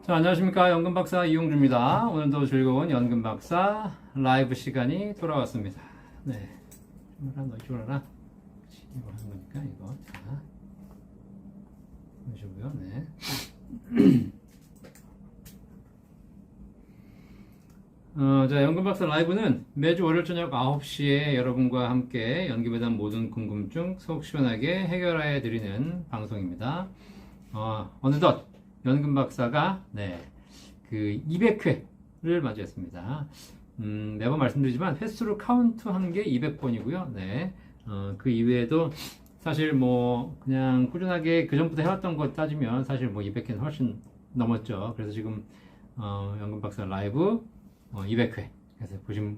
자, 안녕하십니까. 연금박사 이용주입니다. 오늘도 즐거운 연금박사 라이브 시간이 돌아왔습니다. 네. 너 이쪽으로 하라. 이거 하는 거니까, 이거. 자. 보시고요. 네. 자, 연금박사 라이브는 매주 월요일 저녁 9시에 여러분과 함께 연금에 대한 모든 궁금증 속 시원하게 해결해 드리는 방송입니다. 어느덧 연금박사가 그 200회를 맞이했습니다. 매번 말씀드리지만 횟수를 카운트한 게 200번이고요. 그 이외에도 사실 뭐 그냥 꾸준하게 그 전부터 해왔던 거 따지면 사실 뭐 200회는 훨씬 넘었죠. 그래서 지금 연금박사 라이브 200회. 그래서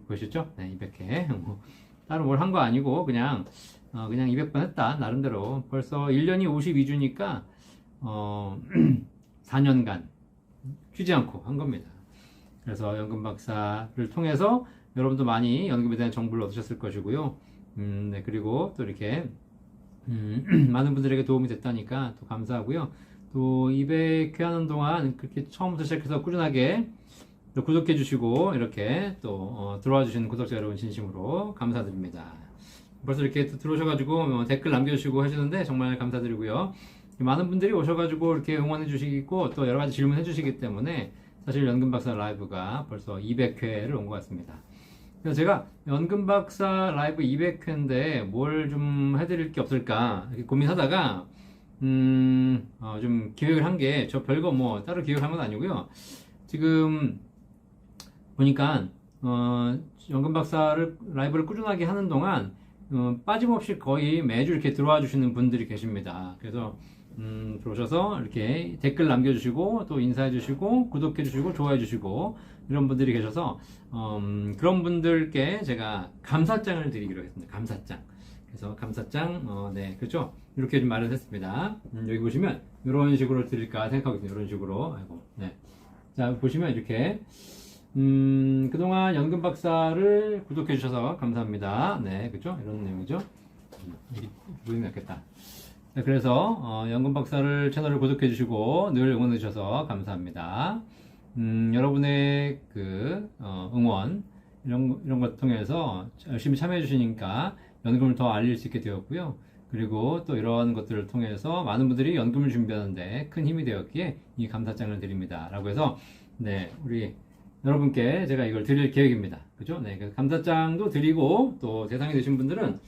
보셨죠? 네, 200회. 뭐 따로 뭘 한 거 아니고 그냥 200번 했다. 나름대로 벌써 1년이 52주니까 4년간 쉬지 않고 한 겁니다. 그래서 연금박사를 통해서 여러분도 많이 연금에 대한 정보를 얻으셨을 것이고요. 네, 그리고 또 이렇게 많은 분들에게 도움이 됐다니까 또 감사하고요. 또 200회 하는 동안 그렇게 처음부터 시작해서 꾸준하게 또 구독해 주시고 이렇게 또 들어와 주시는 구독자 여러분 진심으로 감사드립니다. 벌써 이렇게 또 들어오셔가지고 댓글 남겨주시고 해주는데 정말 감사드리고요. 많은 분들이 오셔가지고 이렇게 응원해 주시고 또 여러 가지 질문해 주시기 때문에 사실 연금박사 라이브가 벌써 200회를 온 것 같습니다. 그래서 제가 연금박사 라이브 200회인데 뭘 좀 해드릴 게 없을까 이렇게 고민하다가 좀 기획을 한 게 저 별거 뭐 따로 기획한 건 아니고요. 지금 보니까 연금박사를 라이브를 꾸준하게 하는 동안 빠짐없이 거의 매주 이렇게 들어와 주시는 분들이 계십니다. 그래서 들어오셔서 이렇게 댓글 남겨주시고 또 인사해주시고 구독해주시고 좋아해주시고 이런 분들이 계셔서 그런 분들께 제가 감사장을 드리기로 했습니다. 감사장. 그래서 감사장 네 그렇죠. 이렇게 좀 마련했습니다. 여기 보시면 이런 식으로 드릴까 생각하고 있습니다. 이런 식으로 아이고 네. 자 보시면 이렇게 그동안 연금박사를 구독해주셔서 감사합니다. 네 그렇죠. 이런 내용이죠. 여기 보이면 낫겠다. 네, 그래서 연금박사를 채널을 구독해 주시고 늘 응원해 주셔서 감사합니다. 여러분의 그 응원 이런 것 통해서 열심히 참여해 주시니까 연금을 더 알릴 수 있게 되었고요. 그리고 또 이런 것들을 통해서 많은 분들이 연금을 준비하는데 큰 힘이 되었기에 이 감사장을 드립니다. 라고 해서 네 우리 여러분께 제가 이걸 드릴 계획입니다. 그죠? 네, 감사장도 드리고 또 대상이 되신 분들은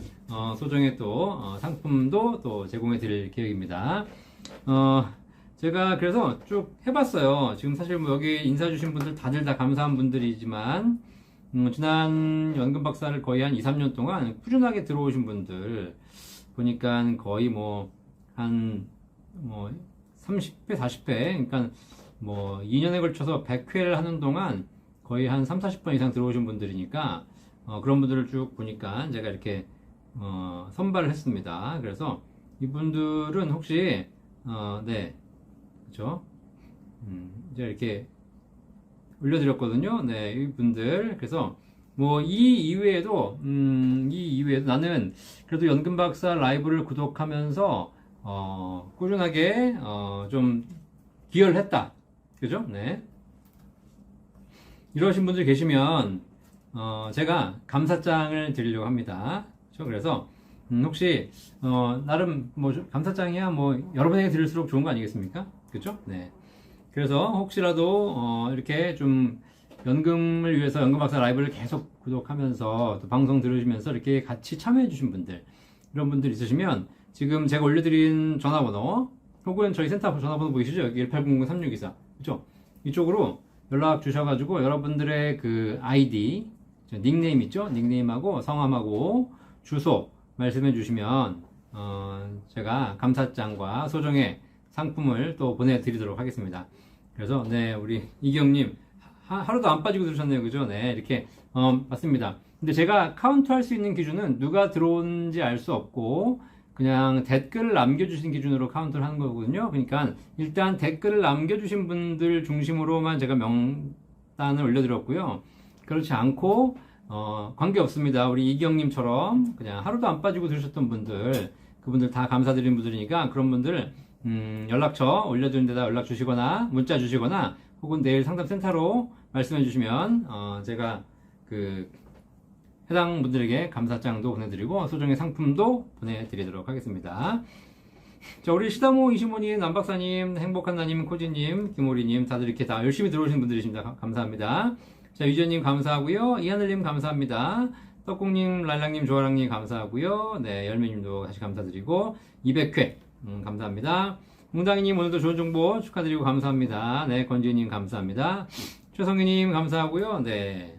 소정의 또 상품도 또 제공해 드릴 계획입니다. 제가 그래서 쭉 해봤어요. 지금 사실 뭐 여기 인사 주신 분들 다들 다 감사한 분들이지만 지난 연금박사를 거의 한 2, 3년 동안 꾸준하게 들어오신 분들 보니까 거의 뭐 한 30회, 40회 그러니까 뭐 2년에 걸쳐서 100회를 하는 동안 거의 한 3, 40번 이상 들어오신 분들이니까 그런 분들을 쭉 보니까 제가 이렇게 선발을 했습니다. 그래서 이분들은 혹시 네 그렇죠? 이제 이렇게 올려드렸거든요. 네 이분들 그래서 뭐 이 이외에도 나는 그래도 연금박사 라이브를 구독하면서 꾸준하게 좀 기여를 했다. 그죠? 네. 이러신 분들 계시면, 제가 감사장을 드리려고 합니다. 그렇죠? 그래서, 혹시, 나름, 뭐, 감사장이야, 뭐, 여러분에게 드릴수록 좋은 거 아니겠습니까? 그죠? 네. 그래서, 혹시라도, 이렇게 좀, 연금을 위해서 연금박사 라이브를 계속 구독하면서, 또 방송 들으시면서 이렇게 같이 참여해주신 분들, 이런 분들 있으시면, 지금 제가 올려드린 전화번호, 혹은 저희 센터 전화번호 보이시죠? 여기 1800-3624. 그쵸? 이쪽으로 연락 주셔가지고 여러분들의 그 아이디, 닉네임 있죠? 닉네임하고 성함하고 주소 말씀해 주시면, 제가 감사장과 소정의 상품을 또 보내드리도록 하겠습니다. 그래서, 네, 우리 이경님, 하루도 안 빠지고 들으셨네요. 그죠? 네, 이렇게, 맞습니다. 근데 제가 카운트 할 수 있는 기준은 누가 들어온지 알 수 없고, 그냥 댓글을 남겨주신 기준으로 카운트를 하는 거거든요. 그러니까 일단 댓글을 남겨주신 분들 중심으로만 제가 명단을 올려드렸고요. 그렇지 않고 관계없습니다. 우리 이경님처럼 그냥 하루도 안 빠지고 들으셨던 분들 그분들 다 감사드리는 분들이니까 그런 분들 연락처 올려드린 데다 연락 주시거나 문자 주시거나 혹은 내일 상담센터로 말씀해 주시면 제가 그 해당 분들에게 감사장도 보내드리고 소정의 상품도 보내드리도록 하겠습니다. 자, 우리 시다모 이시모님, 남박사님, 행복한나님, 코지님, 김오리님 다들 이렇게 다 열심히 들어오신 분들이십니다. 감사합니다. 자, 유전님 감사하고요. 이하늘님 감사합니다. 떡국님, 랄랑님, 조아랑님 감사하고요. 네, 열매님도 다시 감사드리고 200회 감사합니다. 웅당이님 오늘도 좋은 정보 축하드리고 감사합니다. 네, 권지님 감사합니다. 최성희님 감사하고요. 네,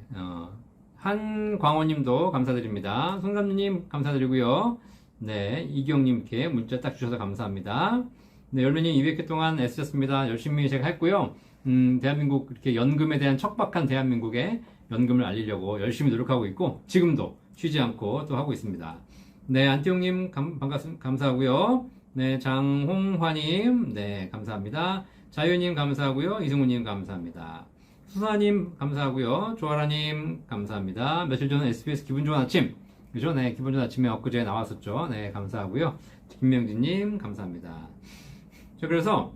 한광호님도 감사드립니다. 손삼님 감사드리고요. 네, 이경님께 문자 딱 주셔서 감사합니다. 네, 열매님 200회 동안 애쓰셨습니다. 열심히 제가 했고요. 대한민국 이렇게 연금에 대한 척박한 대한민국에 연금을 알리려고 열심히 노력하고 있고 지금도 쉬지 않고 또 하고 있습니다. 네, 안티용님 감사하고요. 네, 장홍화님 네 감사합니다. 자유님 감사하고요. 이승우님 감사합니다. 수사님 감사하고요. 조아라님 감사합니다. 며칠 전에 SBS 기분 좋은 아침 그죠? 네, 기분 좋은 아침에 엊그제 나왔었죠. 네, 감사하고요. 김명진님 감사합니다. 자, 그래서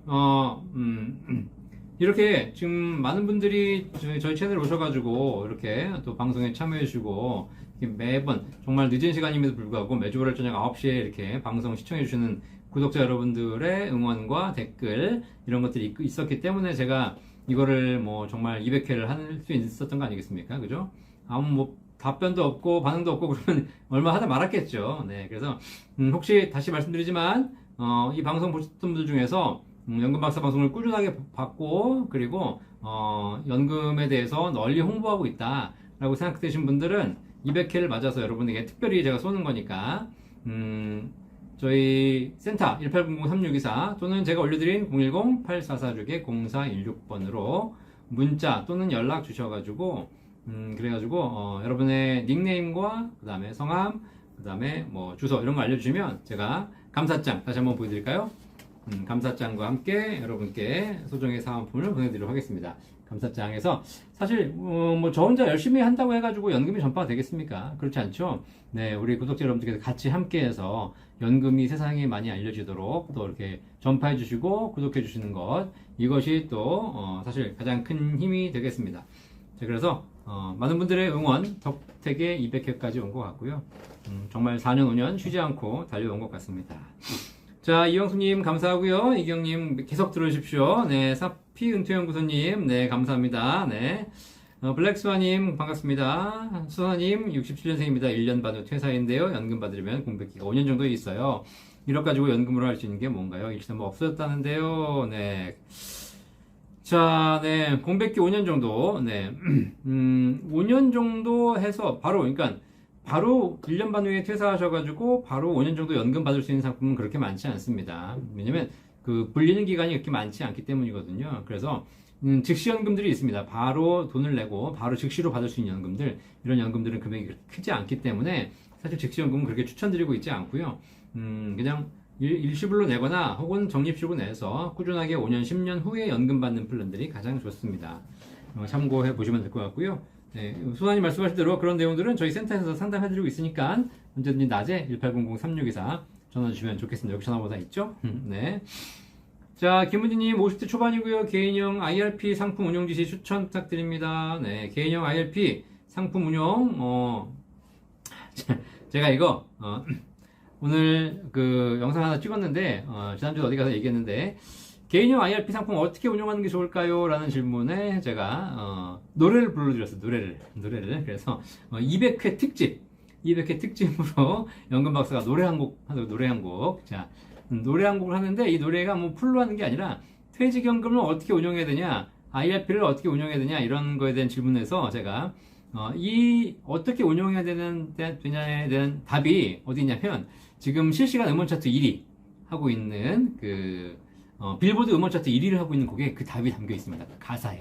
이렇게 지금 많은 분들이 저희 채널에 오셔가지고 이렇게 또 방송에 참여해주시고 매번 정말 늦은 시간임에도 불구하고 매주 월요일 저녁 9시에 이렇게 방송 시청해주시는 구독자 여러분들의 응원과 댓글 이런 것들이 있었기 때문에 제가 이거를 뭐 정말 200회를 할 수 있었던 거 아니겠습니까? 그죠? 아무 뭐 답변도 없고 반응도 없고 그러면 얼마 하다 말았겠죠. 네, 그래서 혹시 다시 말씀드리지만 이 방송 보셨던 분들 중에서 연금 박사 방송을 꾸준하게 받고 그리고 연금에 대해서 널리 홍보하고 있다라고 생각되신 분들은 200회를 맞아서 여러분에게 특별히 제가 쏘는 거니까 저희 센터 1800-3624 또는 제가 올려드린 010-8446-0416번으로 문자 또는 연락 주셔가지고 그래가지고 여러분의 닉네임과 그 다음에 성함 그 다음에 뭐 주소 이런 거 알려주시면 제가 감사장 다시 한번 보여드릴까요? 감사장과 함께 여러분께 소정의 사은품을 보내드리도록 하겠습니다. 감사장에서 사실 뭐 저 혼자 열심히 한다고 해가지고 연금이 전파가 되겠습니까? 그렇지 않죠? 네, 우리 구독자 여러분들께서 같이 함께해서 연금이 세상에 많이 알려지도록 또 이렇게 전파해 주시고 구독해 주시는 것 이것이 또 사실 가장 큰 힘이 되겠습니다. 자, 그래서 많은 분들의 응원 덕택에 200회까지 온 것 같고요. 정말 4년 5년 쉬지 않고 달려온 것 같습니다. 자, 이영수님 감사하고요. 이경님 계속 들어주십시오. 네, 사피 은퇴연구소님 네 감사합니다. 네, 블랙스와님 반갑습니다. 수사님 67년생입니다. 1년 반 후 퇴사인데요. 연금 받으려면 공백기가 5년 정도 있어요. 1억 가지고 연금으로 할 수 있는 게 뭔가요? 일시는 뭐 없어졌다는데요. 네. 자, 네, 공백기 5년 정도, 네, 5년 정도 해서 그러니까 바로 1년 반 후에 퇴사하셔가지고 바로 5년 정도 연금 받을 수 있는 상품은 그렇게 많지 않습니다. 왜냐면 그 불리는 기간이 그렇게 많지 않기 때문이거든요. 그래서 즉시 연금들이 있습니다. 바로 돈을 내고 바로 즉시로 받을 수 있는 연금들, 이런 연금들은 금액이 크지 않기 때문에 사실 즉시 연금은 그렇게 추천드리고 있지 않고요. 그냥 일시불로 내거나 혹은 적립식으로 내서 꾸준하게 5년, 10년 후에 연금 받는 플랜들이 가장 좋습니다. 참고해 보시면 될 것 같고요. 네, 수사님 말씀하신 대로 그런 내용들은 저희 센터에서 상담해드리고 있으니까 언제든지 낮에 1800-3624 전화 주시면 좋겠습니다. 여기 전화번호 있죠? 네. 자, 김은지님 50대 초반이고요. 개인형 IRP 상품 운용 지시 추천 부탁드립니다. 네, 개인형 IRP 상품 운용 제가 이거 오늘 그 영상 하나 찍었는데 지난주에 어디 가서 얘기했는데 개인형 IRP 상품 어떻게 운영하는 게 좋을까요? 라는 질문에 제가 노래를 불러드렸어요. 노래를 그래서 200회 특집으로 연금 박사가 노래 한 곡 자, 노래 한 곡을 하는데 이 노래가 뭐 풀로 하는 게 아니라 퇴직연금을 어떻게 운영해야 되냐, IRP를 어떻게 운영해야 되냐 이런 거에 대한 질문에서 제가 이 어떻게 운영해야 되냐에 대한 답이 어디 있냐면 지금 실시간 음원 차트 1위 하고 있는 빌보드 음원 차트 1위를 하고 있는 곡에 그 답이 담겨 있습니다. 가사에.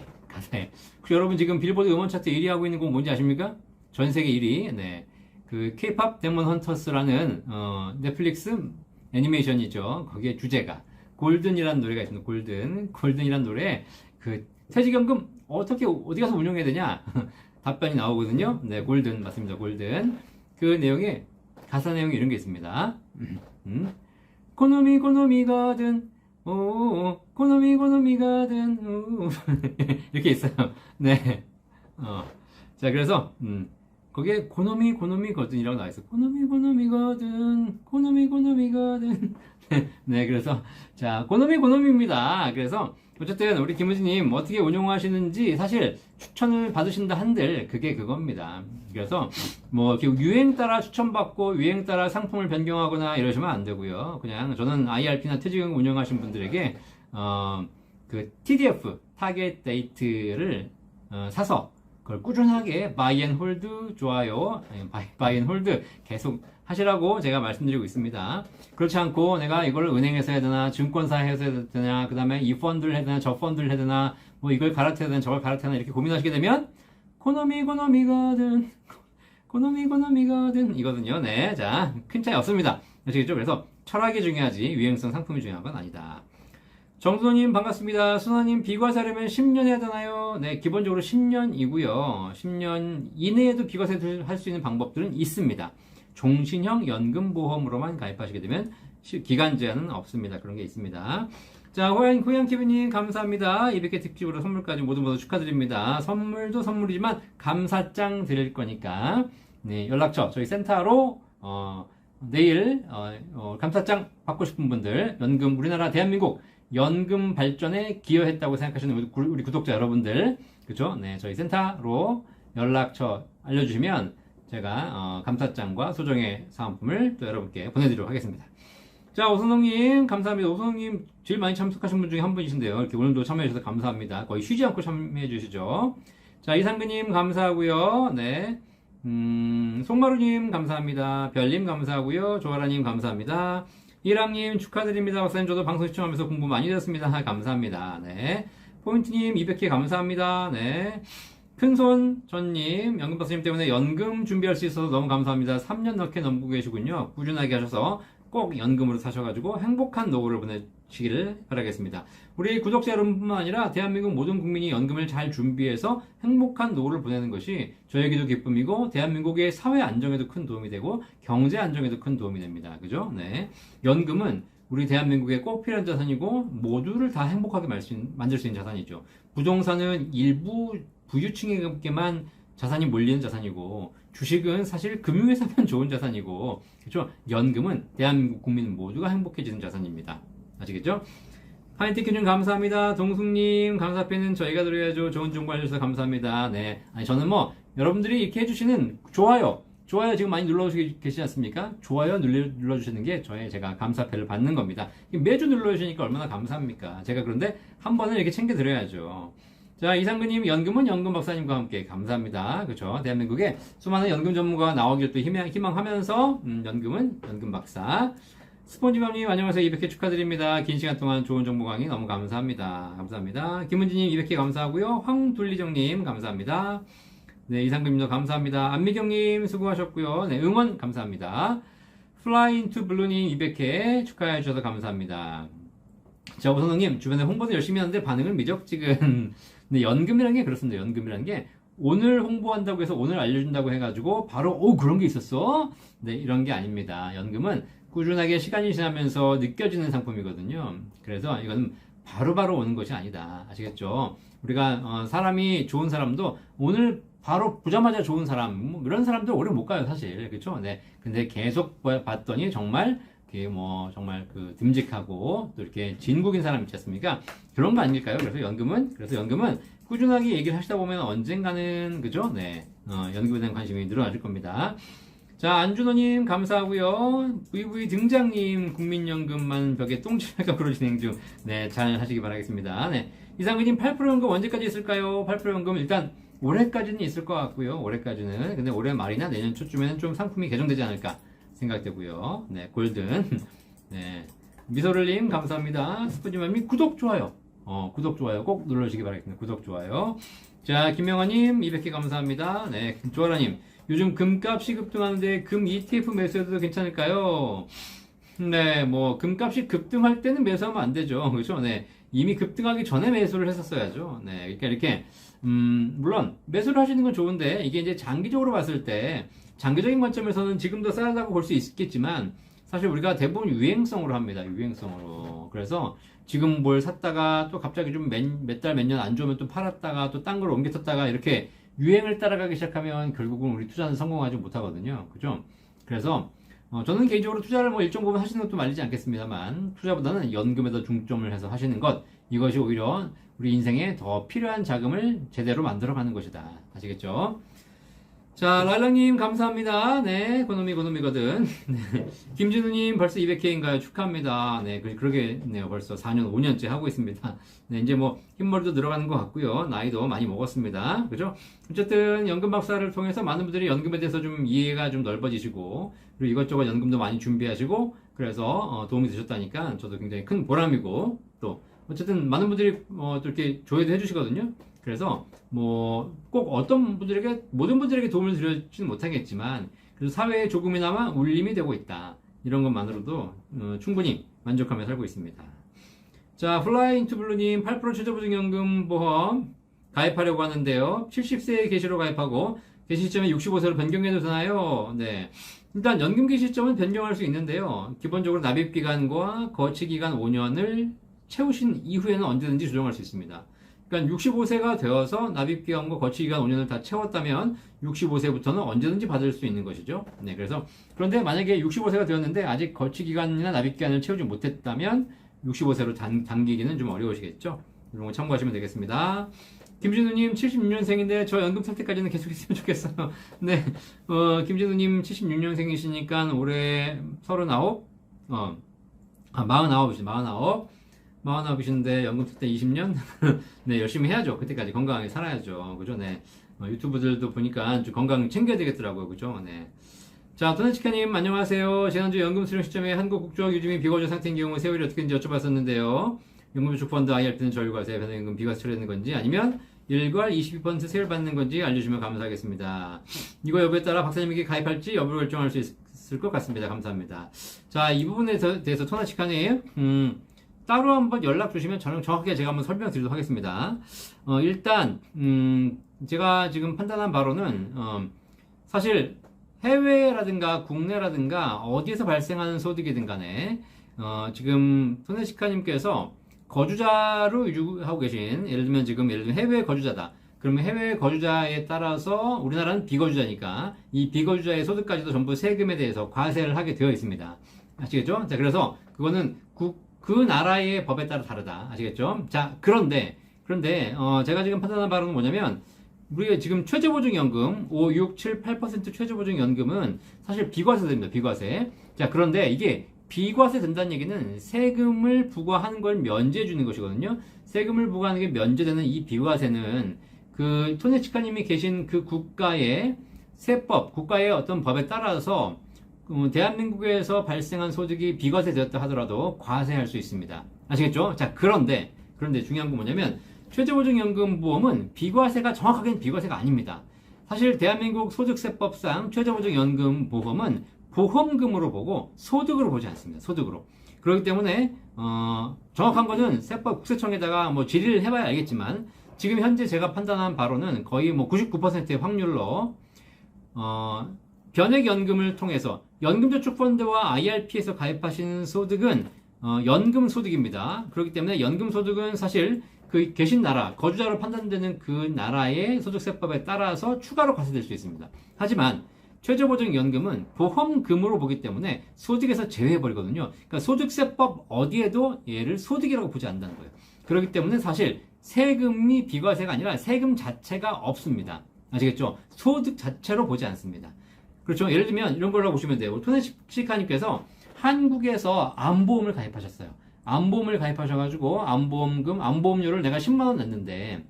혹시 여러분 지금 빌보드 음원 차트 1위 하고 있는 곡 뭔지 아십니까? 전 세계 1위. 네. 그 K-pop 데몬 헌터스라는 넷플릭스 애니메이션이죠. 거기에 주제가 골든이라는 노래가 있습니다. 골든이라는 노래 그 퇴직연금 어디 가서 운영해야 되냐? 답변이 나오거든요. 네, 골든 맞습니다. 골든. 그 내용에 가사 내용이 이런 게 있습니다. 고노미거든 고노미가든, 이렇게 있어요. 네. 자, 그래서, 거기에 고노미거든이라고 나와있어. 고노미거든. 네, 그래서, 자, 고노미입니다. 그래서, 어쨌든, 우리 김우진님 어떻게 운용하시는지 사실 추천을 받으신다 한들, 그게 그겁니다. 그래서, 뭐, 이렇게 유행 따라 추천받고, 유행 따라 상품을 변경하거나 이러시면 안 되고요. 그냥, 저는 IRP나 퇴직금 운영하신 분들에게, 그 TDF, 타겟 데이트를, 사서, 그걸 꾸준하게 buy and hold 좋아요. buy and hold 계속 하시라고 제가 말씀드리고 있습니다. 그렇지 않고 내가 이걸 은행에서 해야 되나, 증권사에서 해야 되나, 그 다음에 이 펀드를 해야 되나, 저 펀드를 해야 되나, 뭐 이걸 갈아타야 되나, 저걸 갈아타야 되나 이렇게 고민하시게 되면 고노미거든 이거든요. 네, 자, 큰 차이 없습니다. 아시겠죠? 그래서 철학이 중요하지 유행성 상품이 중요한 건 아니다. 정수님 반갑습니다. 수나님 비과세 하려면 10년 해야 되나요? 네, 기본적으로 10년이고요. 10년 이내에도 비과세를 할 수 있는 방법들은 있습니다. 종신형 연금보험으로만 가입하시게 되면 기간 제한은 없습니다. 그런 게 있습니다. 자, 호양TV님 감사합니다. 200개 특집으로 선물까지 모두 축하드립니다. 선물도 선물이지만 감사장 드릴 거니까 네, 연락처 저희 센터로 내일 감사장 받고 싶은 분들 연금 우리나라 대한민국 연금 발전에 기여했다고 생각하시는 우리 구독자 여러분들, 그죠? 네, 저희 센터로 연락처 알려주시면 제가 감사장과 소정의 사은품을 또 여러분께 보내드리도록 하겠습니다. 자, 오선홍님 감사합니다. 오선홍님 제일 많이 참석하신 분 중에 한 분이신데요. 이렇게 오늘도 참여해주셔서 감사합니다. 거의 쉬지 않고 참여해주시죠. 자, 이상근님 감사하고요. 네, 송마루님 감사합니다. 별님 감사하고요. 조아라님 감사합니다. 이랑님 축하드립니다. 박사님 저도 방송 시청하면서 공부 많이 됐습니다. 감사합니다. 네. 포인트님 200개 감사합니다. 네. 큰손 전님 연금 박사님 때문에 연금 준비할 수 있어서 너무 감사합니다. 3년 넘게 넘고 계시군요. 꾸준하게 하셔서 꼭 연금으로 사셔가지고 행복한 노후를 보내시기를 바라겠습니다. 우리 구독자 여러분뿐만 아니라 대한민국 모든 국민이 연금을 잘 준비해서 행복한 노후를 보내는 것이 저에게도 기쁨이고 대한민국의 사회 안정에도 큰 도움이 되고 경제 안정에도 큰 도움이 됩니다. 그죠? 네. 연금은 우리 대한민국에 꼭 필요한 자산이고 모두를 다 행복하게 만들 수 있는 자산이죠. 부동산은 일부 부유층에게만 자산이 몰리는 자산이고 주식은 사실 금융회사만 좋은 자산이고 그렇죠? 연금은 대한민국 국민 모두가 행복해지는 자산입니다. 아시겠죠? 파인티큐님 감사합니다. 동숙님 감사패는 저희가 드려야죠. 좋은 정보 알려주셔서 감사합니다. 네, 아니 저는 뭐 여러분들이 이렇게 해주시는 좋아요 지금 많이 눌러주시고 계시지 않습니까? 좋아요 눌러주시는 게 제가 감사패를 받는 겁니다. 매주 눌러주시니까 얼마나 감사합니까? 제가 그런데 한 번은 이렇게 챙겨드려야죠. 자, 이상근님 연금은 연금 박사님과 함께 감사합니다. 그렇죠? 대한민국에 수많은 연금 전문가가 나오길 또 희망하면서 연금은 연금 박사. 스폰지밥님 안녕하세요. 200회 축하드립니다. 긴 시간 동안 좋은 정보 강의 너무 감사합니다. 감사합니다. 김은지님 200회 감사하고요. 황둘리정님 감사합니다. 네, 이상근님도 감사합니다. 안미경님 수고하셨고요. 네, 응원 감사합니다. Fly into Blue님 200회 축하해 주셔서 감사합니다. 자, 오선호님 주변에 홍보도 열심히 하는데 반응은 미적지근. 근데 연금이라는 게 그렇습니다. 연금이라는 게 오늘 홍보한다고 해서 오늘 알려준다고 해가지고 바로 그런 게 있었어? 네, 이런 게 아닙니다. 연금은 꾸준하게 시간이 지나면서 느껴지는 상품이거든요. 그래서 이건 바로바로 오는 것이 아니다. 아시겠죠? 우리가 사람이 좋은 사람도 오늘 바로 보자마자 좋은 사람 뭐 이런 사람들 오래 못 가요 사실. 그렇죠? 네. 근데 계속 봤더니 정말 정말 듬직하고 또 이렇게 진국인 사람 있지 않습니까? 그런 거 아닐까요? 그래서 연금은 꾸준하게 얘기를 하시다 보면 언젠가는 그죠? 네, 연금에 대한 관심이 늘어나실 겁니다. 자, 안준호님 감사하고요. VV 등장님 국민연금만 벽에 똥칠할각으로 진행 중. 네, 잘 하시기 바라겠습니다. 네, 이상근님 8% 연금 언제까지 있을까요? 8% 연금 일단 올해까지는 있을 것 같고요. 올해까지는. 근데 올해 말이나 내년 초쯤에는 좀 상품이 개정되지 않을까 생각되고요. 네, 골든. 네, 미소를님 감사합니다. 스프지맘님 구독 좋아요. 구독 좋아요 꼭 눌러주시기 바라겠습니다. 구독 좋아요. 자, 김명아님 200개 감사합니다. 네, 조아라님 요즘 금값이 급등하는데 금 ETF 매수해도 괜찮을까요? 네, 뭐 금값이 급등할 때는 매수하면 안 되죠. 그렇죠? 네, 이미 급등하기 전에 매수를 했었어야죠. 네, 그러니까 이렇게 물론 매수를 하시는 건 좋은데 이게 이제 장기적으로 봤을 때 장기적인 관점에서는 지금도 싸다고 볼 수 있겠지만 사실 우리가 대부분 유행성으로 합니다. 유행성으로. 그래서 지금 뭘 샀다가 또 갑자기 좀 몇 달, 몇 년 안 좋으면 또 팔았다가 또 딴 걸 옮겨 샀다가 이렇게 유행을 따라가기 시작하면 결국은 우리 투자는 성공하지 못하거든요. 그죠? 그래서 저는 개인적으로 투자를 뭐 일정 부분 하시는 것도 말리지 않겠습니다만 투자보다는 연금에 더 중점을 해서 하시는 것, 이것이 오히려 우리 인생에 더 필요한 자금을 제대로 만들어가는 것이다. 아시겠죠? 자, 랄랑님 감사합니다. 네, 고놈이거든. 네. 김진우님 벌써 200K인가요? 축하합니다. 네, 그러게네요. 벌써 4년, 5년째 하고 있습니다. 네, 이제 뭐 흰머리도 늘어가는 것 같고요. 나이도 많이 먹었습니다. 그죠? 어쨌든 연금 박사를 통해서 많은 분들이 연금에 대해서 좀 이해가 좀 넓어지시고 그리고 이것저것 연금도 많이 준비하시고 그래서 도움이 되셨다니까 저도 굉장히 큰 보람이고 또 어쨌든 많은 분들이 또 이렇게 조회도 해주시거든요. 그래서 뭐 꼭 어떤 분들에게 모든 분들에게 도움을 드리지는 못하겠지만 그래도 사회에 조금이나마 울림이 되고 있다 이런 것만으로도 충분히 만족하며 살고 있습니다. 자, 플라이인투블루님 8% 최저보증연금 보험 가입하려고 하는데요. 70세에 개시로 가입하고 개시 시점에 65세로 변경해도 되나요? 네, 일단 연금 개시 시점은 변경할 수 있는데요. 기본적으로 납입기간과 거치기간 5년을 채우신 이후에는 언제든지 조정할 수 있습니다. 그러니까 65세가 되어서 납입기간과 거치기간 5년을 다 채웠다면 65세부터는 언제든지 받을 수 있는 것이죠. 네, 그래서 그런데 만약에 65세가 되었는데 아직 거치기간이나 납입기간을 채우지 못했다면 65세로 당기기는 좀 어려우시겠죠. 이런 거 참고하시면 되겠습니다. 김진우님 76년생인데 저 연금 살 때까지는 계속 있으면 좋겠어요. 네, 김진우님 76년생이시니까 올해 39? 49이신데 연금 쓸 때 20년? 네, 열심히 해야죠. 그때까지 건강하게 살아야죠. 그죠? 네. 유튜브들도 보니까 좀 건강 챙겨야 되겠더라고요. 그죠? 네. 자, 도네치카님, 안녕하세요. 지난주 연금 수령 시점에 한국국적 유지민 비거주 상태인 경우 세율이 어떻게인지 여쭤봤었는데요. 연금저축펀드 IRP는 저율과세, 변화연금 비과세 처리하는 건지 아니면 1괄 22% 세율 받는 건지 알려주시면 감사하겠습니다. 이거 여부에 따라 박사님에게 가입할지 여부를 결정할 수 있을 것 같습니다. 감사합니다. 자, 이 부분에 대해서 토나치카님, 따로 한번 연락 주시면 저는 정확하게 제가 한번 설명드리도록 하겠습니다. 일단 제가 지금 판단한 바로는 사실 해외라든가 국내라든가 어디에서 발생하는 소득이든 간에 지금 토네시카님께서 거주자로 유주하고 계신 예를 들면 해외 거주자다. 그러면 해외 거주자에 따라서 우리나라는 비거주자니까 이 비거주자의 소득까지도 전부 세금에 대해서 과세를 하게 되어 있습니다. 아시겠죠? 자, 그래서 그거는 그 나라의 법에 따라 다르다. 아시겠죠? 자, 그런데 제가 지금 판단한 바로는 뭐냐면 우리가 지금 최저보증연금 5, 6, 7, 8% 최저보증연금은 사실 비과세됩니다. 비과세. 자, 그런데 이게 비과세 된다는 얘기는 세금을 부과하는 걸 면제해 주는 것이거든요. 세금을 부과하는 게 면제되는 이 비과세는 그 토네치카님이 계신 그 국가의 세법, 국가의 어떤 법에 따라서 대한민국에서 발생한 소득이 비과세되었다 하더라도 과세할 수 있습니다. 아시겠죠? 자, 그런데 중요한 건 뭐냐면 최저보증연금 보험은 비과세가 정확하게는 비과세가 아닙니다. 사실 대한민국 소득세법상 최저보증연금 보험은 보험금으로 보고 소득으로 보지 않습니다. 소득으로. 그렇기 때문에 정확한 거는 세법 국세청에다가 뭐 질의를 해봐야 알겠지만 지금 현재 제가 판단한 바로는 거의 뭐 99%의 확률로 변액연금을 통해서 연금저축펀드와 IRP에서 가입하신 소득은 연금 소득입니다. 그렇기 때문에 연금 소득은 사실 그 계신 나라, 거주자로 판단되는 그 나라의 소득세법에 따라서 추가로 과세될 수 있습니다. 하지만 최저보증연금은 보험금으로 보기 때문에 소득에서 제외해버리거든요. 그러니까 소득세법 어디에도 얘를 소득이라고 보지 않는다는 거예요. 그렇기 때문에 사실 세금이 비과세가 아니라 세금 자체가 없습니다. 아시겠죠? 소득 자체로 보지 않습니다. 그렇죠? 예를 들면 이런 걸로 보시면 돼요. 토네시카님께서 한국에서 암보험을 가입하셨어요. 암보험을 가입하셔가지고 암보험료를 내가 10만원 냈는데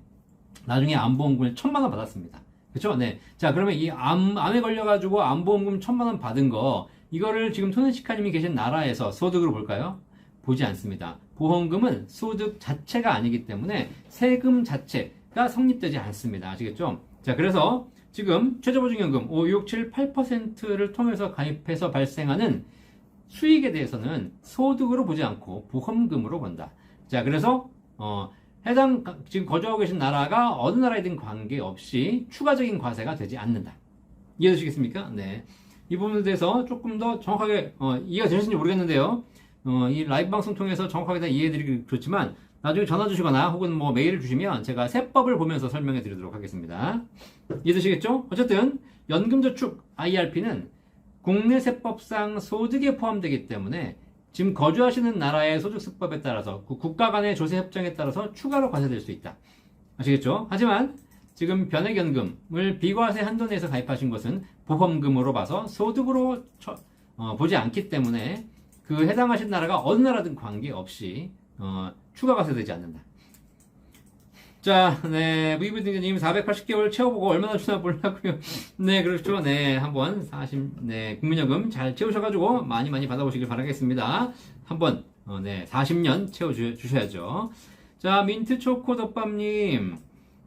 나중에 암보험금을 1000만원 받았습니다. 그렇죠? 네. 자, 그러면 이 암에 걸려가지고 암보험금 1000만원 받은 거 이거를 지금 토네시카님이 계신 나라에서 소득으로 볼까요? 보지 않습니다. 보험금은 소득 자체가 아니기 때문에 세금 자체가 성립되지 않습니다. 아시겠죠? 자, 그래서 지금 최저보증연금 5, 6, 7, 8%를 통해서 가입해서 발생하는 수익에 대해서는 소득으로 보지 않고 보험금으로 본다. 자, 그래서 지금 거주하고 계신 나라가 어느 나라이든 관계없이 추가적인 과세가 되지 않는다. 이해되시겠습니까? 네. 이 부분에 대해서 조금 더 정확하게 이해가 되셨는지 모르겠는데요. 이 라이브 방송 통해서 정확하게 다 이해해드리기 좋지만 나중에 전화 주시거나 혹은 뭐 메일을 주시면 제가 세법을 보면서 설명해 드리도록 하겠습니다. 이해되시겠죠? 어쨌든 연금저축 IRP는 국내 세법상 소득에 포함되기 때문에 지금 거주하시는 나라의 소득세법에 따라서 그 국가 간의 조세 협정에 따라서 추가로 과세될 수 있다. 아시겠죠? 하지만 지금 변액연금을 비과세 한도 내에서 가입하신 것은 보험금으로 봐서 소득으로 보지 않기 때문에 그 해당하신 나라가 어느 나라든 관계없이 추가 과세되지 않는다. 자, 네, 무이브등님 480개월 채워보고 얼마나 주나 몰랐고요. 네, 그렇죠. 네, 한번 국민연금 잘 채우셔가지고 많이 받아보시길 바라겠습니다. 한번, 40년 채워주셔야죠. 자, 민트초코덮밥님,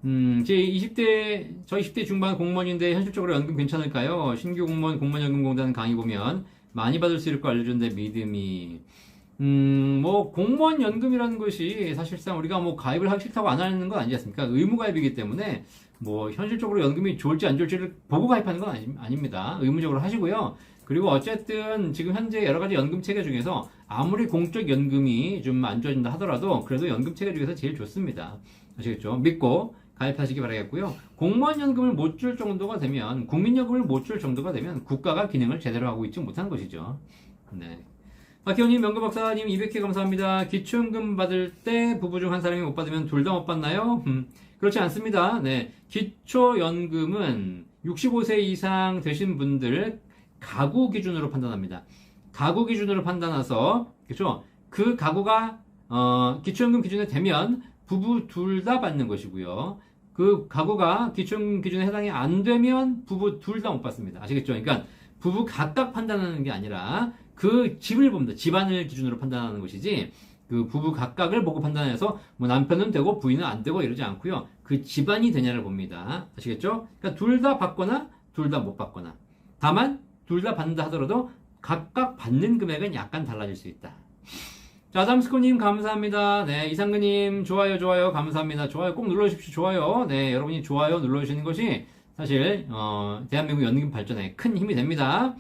저 20대 중반 공무원인데 현실적으로 연금 괜찮을까요? 신규 공무원 공무원연금공단 강의 보면 많이 받을 수 있을 거 알려줬는데 믿음이. 뭐, 공무원 연금이라는 것이 사실상 우리가 뭐 가입을 하기 싫다고 안 하는 건 아니지 않습니까? 의무가입이기 때문에 뭐 현실적으로 연금이 좋을지 안 좋을지를 보고 가입하는 건 아닙니다. 의무적으로 하시고요. 그리고 어쨌든 지금 현재 여러 가지 연금 체계 중에서 아무리 공적 연금이 좀 안 좋아진다 하더라도 그래도 연금 체계 중에서 제일 좋습니다. 아시겠죠? 믿고 가입하시기 바라겠고요. 공무원 연금을 못 줄 정도가 되면, 국민연금을 못 줄 정도가 되면 국가가 기능을 제대로 하고 있지 못한 것이죠. 네. 박희원님, 명금박사님 200개 감사합니다. 기초연금 받을 때 부부 중 한 사람이 못 받으면 둘 다 못 받나요? 그렇지 않습니다. 네. 기초연금은 65세 이상 되신 분들 가구 기준으로 판단합니다. 가구 기준으로 판단해서, 그렇죠? 그 가구가, 기초연금 기준에 되면 부부 둘 다 받는 것이고요. 그 가구가 기초연금 기준에 해당이 안 되면 부부 둘 다 못 받습니다. 아시겠죠? 그러니까 부부 각각 판단하는 게 아니라 그 집을 봅니다. 집안을 기준으로 판단하는 것이지 그 부부 각각을 보고 판단해서 뭐 남편은 되고 부인은 안 되고 이러지 않고요. 그 집안이 되냐를 봅니다. 아시겠죠? 그러니까 둘 다 받거나 둘 다 못 받거나. 다만 둘 다 받는다 하더라도 각각 받는 금액은 약간 달라질 수 있다. 자, 아담스코님 감사합니다. 네, 이상근님 좋아요 감사합니다. 좋아요 꼭 눌러주십시오. 좋아요. 네, 여러분이 좋아요 눌러주시는 것이 사실 대한민국 연금 발전에 큰 힘이 됩니다.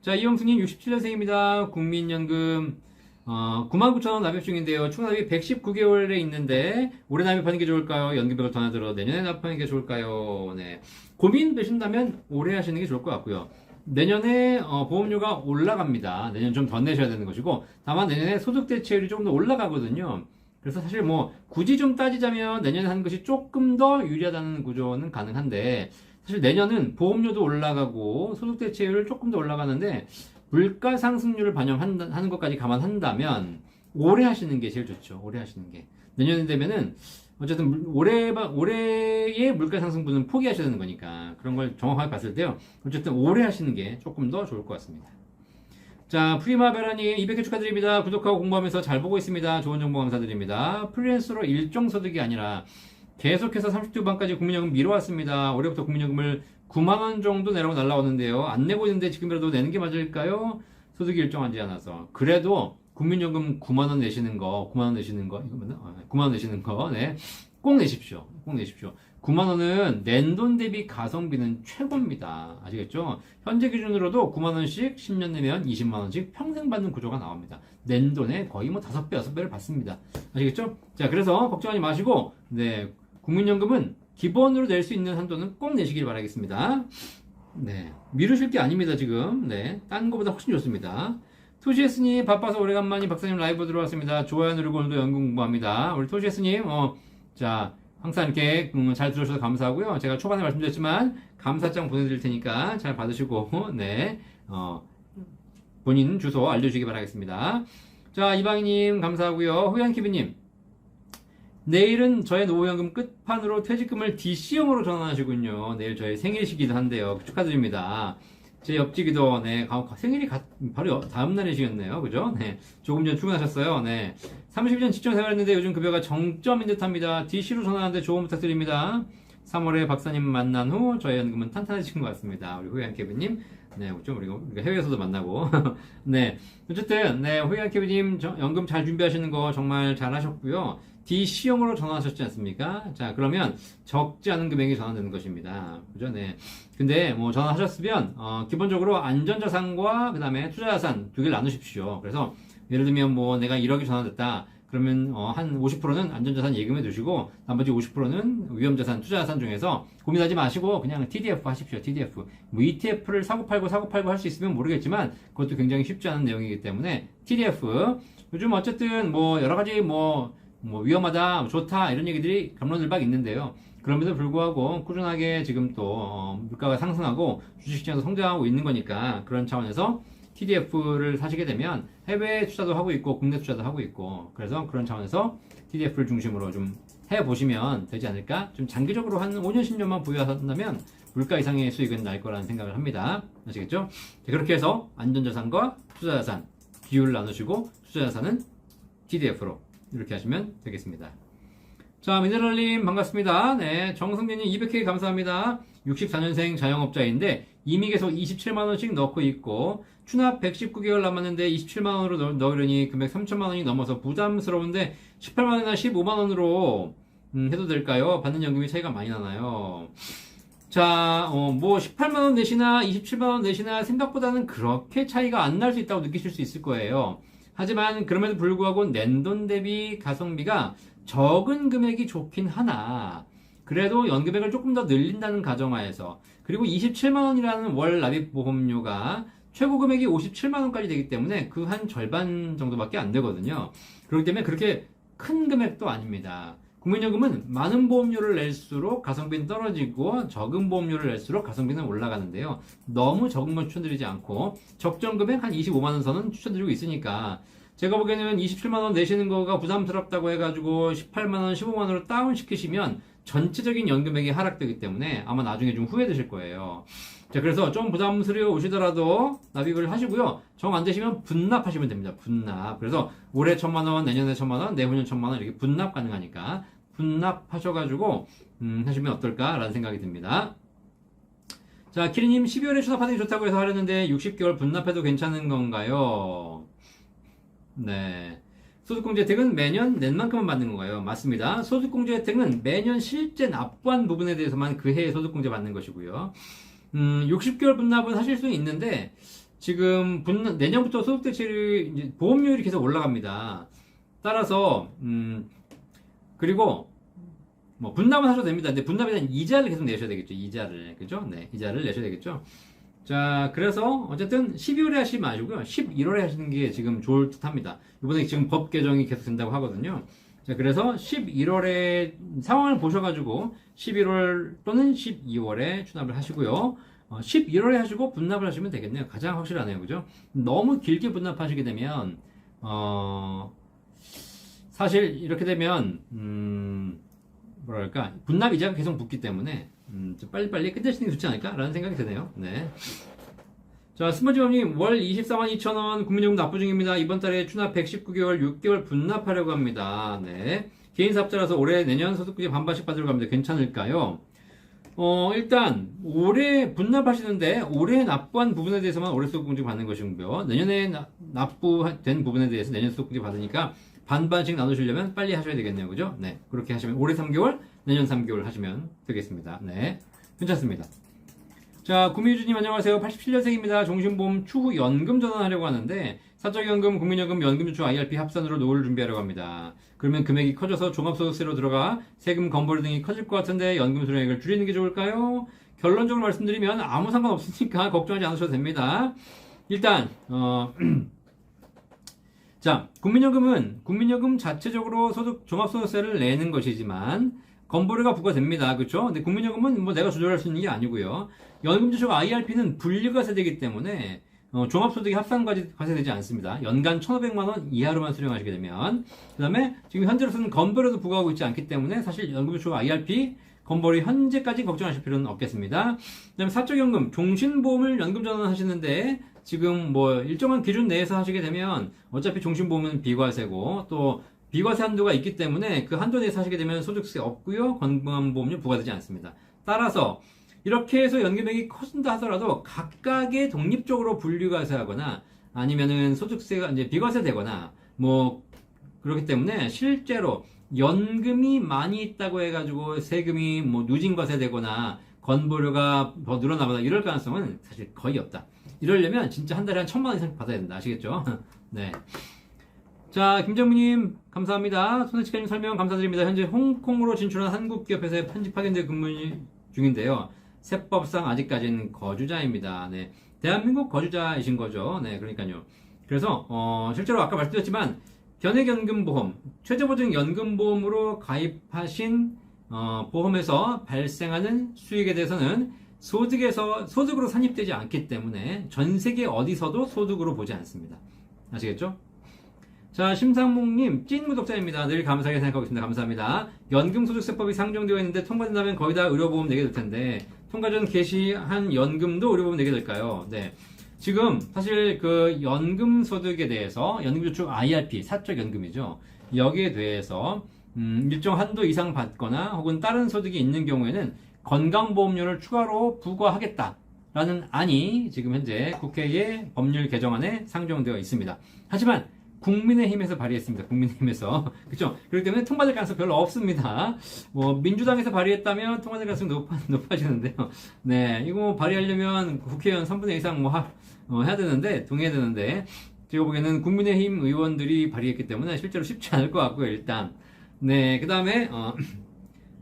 자, 이영수님 67년생입니다. 국민연금 99,000원 납입 중인데요. 추가 납입 119개월에 있는데 올해 납입하는 게 좋을까요? 연금백을 더 나들어 내년에 납입하는 게 좋을까요? 네, 고민되신다면 올해 하시는 게 좋을 것 같고요. 내년에 보험료가 올라갑니다. 내년 좀 더 내셔야 되는 것이고, 다만 내년에 소득 대체율이 조금 더 올라가거든요. 그래서 사실 뭐 굳이 좀 따지자면 내년에 하는 것이 조금 더 유리하다는 구조는 가능한데, 사실 내년은 보험료도 올라가고 소득 대체율 조금 더 올라가는데 물가 상승률을 반영하는 것까지 감안한다면 올해 하시는 게 제일 좋죠. 올해 하시는 게. 내년에 되면은 어쨌든 올해의 물가 상승분은 포기하셔야 되는 거니까 그런 걸 정확하게 봤을 때요. 어쨌든 올해 하시는 게 조금 더 좋을 것 같습니다. 자, 프리마베라님 200개 축하드립니다. 구독하고 공부하면서 잘 보고 있습니다. 좋은 정보 감사드립니다. 프리랜서로 일정 소득이 아니라 계속해서 30대 후반까지 국민연금 미뤄왔습니다. 올해부터 국민연금을 9만원 정도 내라고 날라오는데요. 안 내고 있는데 지금이라도 내는 게 맞을까요? 소득이 일정하지 않아서. 그래도 국민연금 9만원 내시는 거, 9만원 내시는 거, 이거 맞나? 9만원 내시는 거, 네. 꼭 내십시오. 꼭 내십시오. 9만원은 낸돈 대비 가성비는 최고입니다. 아시겠죠? 현재 기준으로도 9만원씩 10년 내면 20만원씩 평생 받는 구조가 나옵니다. 낸돈에 거의 뭐 5배, 6배를 받습니다. 아시겠죠? 자, 그래서 걱정하지 마시고, 네. 국민연금은 기본으로 낼 수 있는 한도는 꼭 내시길 바라겠습니다. 네. 미루실 게 아닙니다, 지금. 네. 딴 거보다 훨씬 좋습니다. 토시에스님, 바빠서 오래간만에 박사님 라이브 들어왔습니다. 좋아요 누르고 오늘도 연금 공부합니다. 우리 토시에스님, 자, 항상 이렇게 잘 들어주셔서 감사하고요. 제가 초반에 말씀드렸지만, 감사장 보내드릴 테니까 잘 받으시고, 네. 본인 주소 알려주시기 바라겠습니다. 자, 이방희님, 감사하고요. 호연키비님, 내일은 저의 노후연금 끝판으로 퇴직금을 DC형으로 전환하시군요. 내일 저의 생일이시기도 한데요. 축하드립니다. 제 옆집이도, 네, 생일이 바로 다음 날이시겠네요. 그죠? 네. 조금 전 출근하셨어요. 네. 30년 직장 생활했는데 요즘 급여가 정점인 듯 합니다. DC로 전환하는데 조언 부탁드립니다. 3월에 박사님 만난 후 저의 연금은 탄탄해지신 것 같습니다. 우리 호이안 케빈님. 네, 좀 우리가 해외에서도 만나고. 네. 어쨌든, 네, 호이안 케빈님 연금 잘 준비하시는 거 정말 잘 하셨고요. DC형으로 전환하셨지 않습니까? 자, 그러면 적지 않은 금액이 전환되는 것입니다. 그죠? 네. 근데 뭐 전환하셨으면, 기본적으로 안전자산과 그 다음에 투자자산 두 개를 나누십시오. 그래서 예를 들면 뭐 내가 1억이 전환됐다. 그러면 한 50%는 안전자산 예금에 두시고 나머지 50%는 위험자산, 투자자산 중에서 고민하지 마시고 그냥 TDF 하십시오. TDF. 뭐 ETF를 사고 팔고 할 수 있으면 모르겠지만 그것도 굉장히 쉽지 않은 내용이기 때문에 TDF. 요즘 어쨌든 뭐 여러 가지 뭐 위험하다, 좋다 이런 얘기들이 갑론을박 있는데요. 그럼에도 불구하고 꾸준하게 지금 또 물가가 상승하고 주식시장도 성장하고 있는 거니까 그런 차원에서 TDF를 사시게 되면 해외 투자도 하고 있고 국내 투자도 하고 있고 그래서 그런 차원에서 TDF를 중심으로 좀 해보시면 되지 않을까? 좀 장기적으로 한 5년, 10년만 보유한다면 물가 이상의 수익은 날 거라는 생각을 합니다. 아시겠죠? 그렇게 해서 안전자산과 투자자산 비율을 나누시고 투자자산은 TDF로 이렇게 하시면 되겠습니다. 자, 미네랄님 반갑습니다. 네, 정승민님 200회 감사합니다. 64년생 자영업자인데 이미 계속 27만원씩 넣고 있고 추납 119개월 남았는데 27만원으로 넣으려니 금액 3천만원이 넘어서 부담스러운데 18만원이나 15만원으로 해도 될까요? 받는 연금이 차이가 많이 나나요? 자, 뭐 18만원 내시나 27만원 내시나 생각보다는 그렇게 차이가 안 날 수 있다고 느끼실 수 있을 거예요. 하지만 그럼에도 불구하고 낸돈 대비 가성비가 적은 금액이 좋긴 하나 그래도 연금액을 조금 더 늘린다는 가정하에서 그리고 27만원이라는 월 납입 보험료가 최고 금액이 57만원까지 되기 때문에 그 한 절반 정도밖에 안 되거든요. 그렇기 때문에 그렇게 큰 금액도 아닙니다. 국민연금은 많은 보험료를 낼수록 가성비는 떨어지고 적은 보험료를 낼수록 가성비는 올라가는데요. 너무 적은 건 추천드리지 않고 적정 금액 한 25만원 선은 추천드리고 있으니까 제가 보기에는 27만원 내시는 거가 부담스럽다고 해가지고 18만원, 15만원으로 다운시키시면 전체적인 연금액이 하락되기 때문에 아마 나중에 좀 후회되실 거예요. 자, 그래서 좀 부담스러우시더라도 납입을 하시고요. 정 안 되시면 분납하시면 됩니다. 분납. 그래서 올해 1,000만원, 내년에 1,000만원, 내후년 1,000만원 이렇게 분납 가능하니까 분납하셔가지고 하시면 어떨까라는 생각이 듭니다. 자, 키리님 12월에 추납하는 게 좋다고 해서 하려는데 60개월 분납해도 괜찮은 건가요? 네. 소득공제 혜택은 매년 낸 만큼만 받는 건가요? 맞습니다. 소득공제 혜택은 매년 실제 납부한 부분에 대해서만 그 해에 소득공제 받는 것이고요. 60개월 분납은 하실 수 있는데 지금 내년부터 소득대체율이 이제 보험료율이 계속 올라갑니다. 따라서 그리고 뭐 분납은 하셔도 됩니다. 근데 분납에 대한 이자를 계속 내셔야 되겠죠. 이자를 그죠? 네, 이자를 내셔야 되겠죠. 자, 그래서 어쨌든 12월에 하시지 마시고요. 11월에 하시는 게 지금 좋을 듯 합니다. 이번에 지금 법 개정이 계속 된다고 하거든요. 자, 그래서 11월에 상황을 보셔가지고 11월 또는 12월에 추납을 하시고요. 11월에 하시고 분납을 하시면 되겠네요. 가장 확실하네요. 그죠? 너무 길게 분납하시게 되면, 사실 이렇게 되면, 뭐랄까, 분납 이자가 계속 붙기 때문에, 좀 빨리빨리 끝내시는 게 좋지 않을까? 라는 생각이 드네요. 네. 자, 스머지원님, 월 24만 2천원 국민연금 납부 중입니다. 이번 달에 추납 119개월, 6개월 분납하려고 합니다. 네. 개인 사업자라서 올해 내년 소득공제 반반씩 받으려고 합니다. 괜찮을까요? 일단, 올해 분납하시는데, 올해 납부한 부분에 대해서만 올해 소득공제 받는 것이고요. 내년에 납부된 부분에 대해서 내년 소득공제 받으니까 반반씩 나누시려면 빨리 하셔야 되겠네요. 그죠? 네. 그렇게 하시면 올해 3개월, 내년 3개월 하시면 되겠습니다. 네. 괜찮습니다. 자, 구미유주님 안녕하세요. 87년생입니다. 종신보험 추후 연금 전환하려고 하는데 사적연금, 국민연금, 연금저축 IRP 합산으로 노후를 준비하려고 합니다. 그러면 금액이 커져서 종합소득세로 들어가 세금 건벌 등이 커질 것 같은데 연금 수령액을 줄이는 게 좋을까요? 결론적으로 말씀드리면 아무 상관없으니까 걱정하지 않으셔도 됩니다. 일단 자, 국민연금 자체적으로 종합소득세를 내는 것이지만 건보료가 부과됩니다. 그렇죠? 근데 국민연금은 뭐 내가 조절할 수 있는 게 아니고요. 연금저축 IRP는 분리과세되기 때문에 종합소득이 합산과세되지 않습니다. 연간 1,500만원 이하로만 수령하시게 되면 그 다음에 지금 현재로서는 건보료도 부과하고 있지 않기 때문에 사실 연금저축 IRP 건보료 현재까지 걱정하실 필요는 없겠습니다. 그 다음에 사적연금, 종신보험을 연금 전환하시는데 지금 뭐 일정한 기준 내에서 하시게 되면 어차피 종신보험은 비과세고 또 비과세 한도가 있기 때문에 그 한도 내에서 하시게 되면 소득세 없고요. 건강보험료 부과되지 않습니다. 따라서 이렇게 해서 연금액이 커진다 하더라도 각각의 독립적으로 분리과세하거나 아니면은 소득세가 이제 비과세 되거나 뭐 그렇기 때문에 실제로 연금이 많이 있다고 해가지고 세금이 뭐 누진 것에 되거나 건보료가 더 늘어나거나 이럴 가능성은 사실 거의 없다. 이러려면 진짜 한 달에 한 1,000만 원 이상 받아야 된다. 아시겠죠? 네. 자, 김정민님, 감사합니다. 손해치카님 설명 감사드립니다. 현재 홍콩으로 진출한 한국 기업에서의 편집파견대 근무 중인데요. 세법상 아직까지는 거주자입니다. 네. 대한민국 거주자이신 거죠. 네, 그러니까요. 그래서, 실제로 아까 말씀드렸지만, 견액연금보험, 최저보증연금보험으로 가입하신, 보험에서 발생하는 수익에 대해서는 소득으로 산입되지 않기 때문에 전 세계 어디서도 소득으로 보지 않습니다. 아시겠죠? 자, 심상묵님, 찐 구독자입니다. 늘 감사하게 생각하고 있습니다. 감사합니다. 연금소득세법이 상정되어 있는데 통과된다면 거의 다 의료보험 내게 될 텐데, 통과 전 개시한 연금도 의료보험 내게 될까요? 네. 지금, 사실 그 연금소득에 대해서, 연금저축 IRP, 사적연금이죠. 여기에 대해서, 일정 한도 이상 받거나 혹은 다른 소득이 있는 경우에는 건강보험료를 추가로 부과하겠다라는 안이 지금 현재 국회의 법률 개정안에 상정되어 있습니다. 하지만, 국민의힘에서 발의했습니다. 국민의힘에서. 그렇죠? 그렇기 때문에 통과될 가능성이 별로 없습니다. 뭐 민주당에서 발의했다면 통과될 가능성이 높아지는데요. 네, 이거 뭐 발의하려면 국회의원 3분의 2 이상 해야 되는데, 동의해야 되는데, 제가 보기에는 국민의힘 의원들이 발의했기 때문에 실제로 쉽지 않을 것 같고요, 일단. 네, 그 다음에,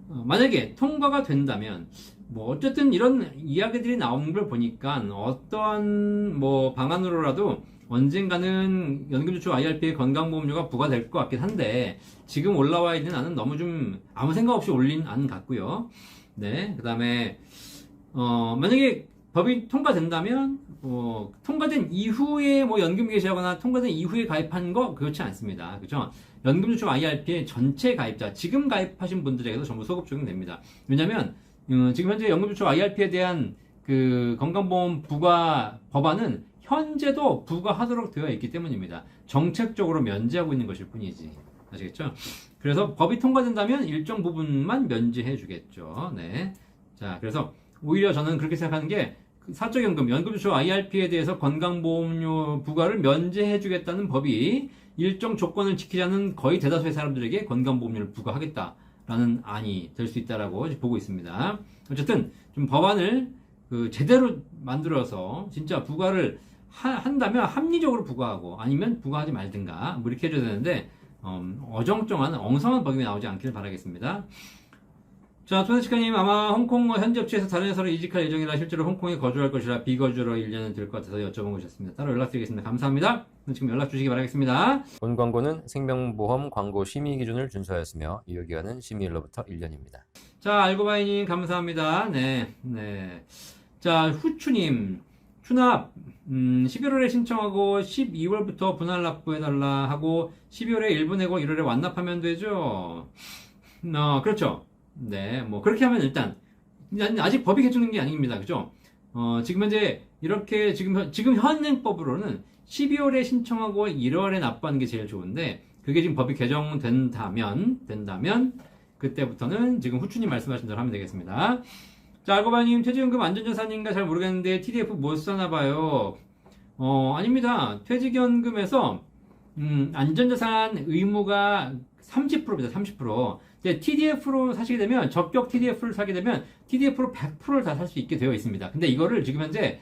만약에 통과가 된다면, 뭐 어쨌든 이런 이야기들이 나오는 걸 보니까 어떠한 뭐 방안으로라도 언젠가는 연금저축 IRP의 건강보험료가 부과될 것 같긴 한데 지금 올라와 있는 안은 너무 좀 아무 생각 없이 올린 안 같고요. 네, 그 다음에 만약에 법이 통과된다면 통과된 이후에 뭐 연금 개시하거나 통과된 이후에 가입한 거 그렇지 않습니다. 그죠? 연금저축 IRP의 전체 가입자 지금 가입하신 분들에게도 전부 소급 적용됩니다. 왜냐하면 지금 현재 연금저축 IRP에 대한 그 건강보험 부과 법안은 현재도 부과하도록 되어 있기 때문입니다. 정책적으로 면제하고 있는 것일 뿐이지. 아시겠죠? 그래서 법이 통과된다면 일정 부분만 면제해 주겠죠. 네. 자, 그래서 오히려 저는 그렇게 생각하는 게 사적연금, 연금저축 IRP에 대해서 건강보험료 부과를 면제해 주겠다는 법이 일정 조건을 지키지 않는 거의 대다수의 사람들에게 건강보험료를 부과하겠다라는 안이 될 수 있다라고 보고 있습니다. 어쨌든 좀 법안을 제대로 만들어서 진짜 부과를 한다면 합리적으로 부과하고 아니면 부과하지 말든가 뭐 이렇게 해줘야 되는데 어정쩡한 엉성한 법이 나오지 않기를 바라겠습니다. 자, 토네치카님 아마 홍콩 현지 업체에서 다른 회사로 이직할 예정이라 실제로 홍콩에 거주할 것이라 비거주로 1년은 될 것 같아서 여쭤본 것이었습니다. 따로 연락드리겠습니다. 감사합니다. 지금 연락 주시기 바라겠습니다. 본 광고는 생명보험 광고 심의 기준을 준수하였으며 유효기간은 심의일로부터 1년입니다. 자, 알고바이님 감사합니다. 네. 자, 후추님 추납 11월에 신청하고 12월부터 분할 납부해달라 하고 12월에 일부 내고 1월에 완납하면 되죠. 그렇죠. 네, 뭐 그렇게 하면 일단 아직 법이 개정된 게 아닙니다. 그죠? 지금 현재 이렇게 지금 현행법으로는 12월에 신청하고 1월에 납부하는 게 제일 좋은데 그게 지금 법이 개정된다면 그때부터는 지금 후추님 말씀하신 대로 하면 되겠습니다. 자, 알고봐님 퇴직연금 안전자산인가 잘 모르겠는데 TDF 못 사나봐요. 아닙니다. 퇴직연금에서 안전자산 의무가 30%입니다. 30%. 이제 TDF로 사시게 되면 적격 TDF를 사게 되면 TDF로 100%를 다 살 수 있게 되어 있습니다. 근데 이거를 지금 현재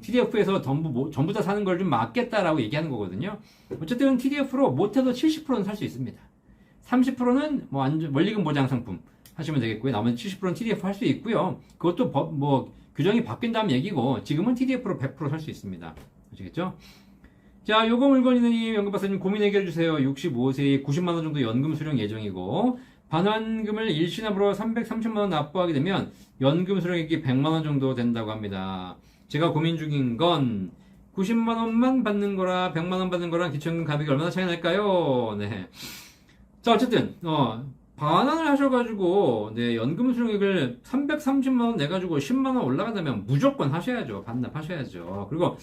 TDF에서 전부 다 사는 걸 좀 막겠다라고 얘기하는 거거든요. 어쨌든 TDF로 못해도 70%는 살 수 있습니다. 30%는 뭐 원리금 보장 상품 하시면 되겠고요. 나머지 70%는 TDF 할 수 있고요. 그것도 규정이 바뀐다는 얘기고 지금은 TDF로 100% 살 수 있습니다. 아시겠죠? 자, 요거 물건이니 연금박사님 고민 해결해 주세요. 65세에 90만원 정도 연금 수령 예정이고 반환금을 일시납으로 330만원 납부하게 되면 연금 수령액이 100만원 정도 된다고 합니다. 제가 고민 중인 건 90만원만 받는 거라 100만원 받는 거랑 기초연금 가격이 얼마나 차이 날까요? 네. 자, 어쨌든 반환을 하셔가지고 연금 수령액을 330만원 내가지고 10만원 올라간다면 무조건 하셔야죠. 반납하셔야죠. 그리고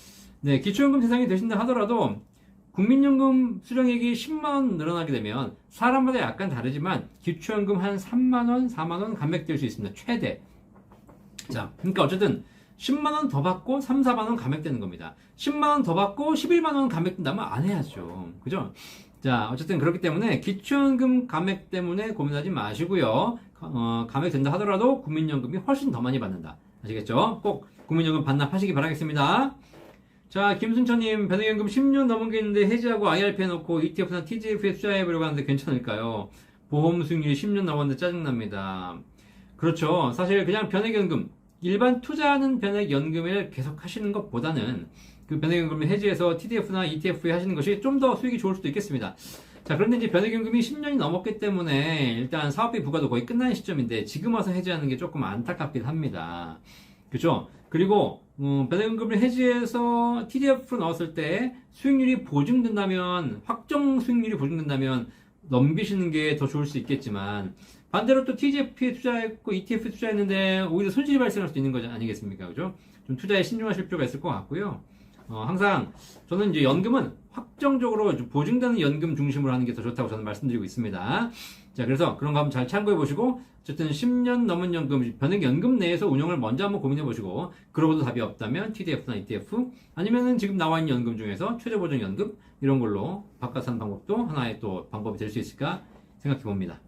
기초연금 대상이 되신다 하더라도 국민연금 수령액이 10만원 늘어나게 되면 사람마다 약간 다르지만 기초연금 한 3만원, 4만원 감액될 수 있습니다. 최대. 자, 그러니까 어쨌든 10만원 더 받고 3, 4만원 감액되는 겁니다. 10만원 더 받고 11만원 감액된다면 안 해야죠. 그죠? 자, 어쨌든 그렇기 때문에 기초연금 감액 때문에 고민하지 마시고요. 감액된다 하더라도 국민연금이 훨씬 더 많이 받는다. 아시겠죠? 꼭 국민연금 반납하시기 바라겠습니다. 자, 김순천님, 변액연금 10년 넘은 게 있는데 해지하고 IRP 해놓고 ETF나 TGF에 투자해보려고 하는데 괜찮을까요? 보험 수익률이 10년 넘었는데 짜증납니다. 그렇죠. 사실 그냥 변액연금, 일반 투자하는 변액연금을 계속 하시는 것보다는 그 변액연금을 해지해서 TDF나 ETF에 하시는 것이 좀 더 수익이 좋을 수도 있겠습니다. 자, 그런데 이제 변액연금이 10년이 넘었기 때문에 일단 사업비 부과도 거의 끝난 시점인데 지금 와서 해지하는 게 조금 안타깝긴 합니다. 그렇죠? 그리고 변액연금을 해지해서 TDF로 넣었을 때 수익률이 보증된다면, 확정 수익률이 보증된다면 넘기시는 게 더 좋을 수 있겠지만, 반대로 또 TGF에 투자했고 ETF에 투자했는데 오히려 손실이 발생할 수도 있는 거 아니겠습니까? 그죠? 좀 투자에 신중하실 필요가 있을 것 같고요. 항상 저는 이제 연금은 확정적으로 좀 보증되는 연금 중심으로 하는 게 더 좋다고 저는 말씀드리고 있습니다. 자, 그래서 그런 거 한번 잘 참고해 보시고, 어쨌든 10년 넘은 연금, 변액연금 내에서 운용을 먼저 한번 고민해 보시고, 그러고도 답이 없다면 TDF나 ETF, 아니면은 지금 나와 있는 연금 중에서 최저보증연금, 이런 걸로 바꿔 사는 방법도 하나의 또 방법이 될 수 있을까 생각해 봅니다.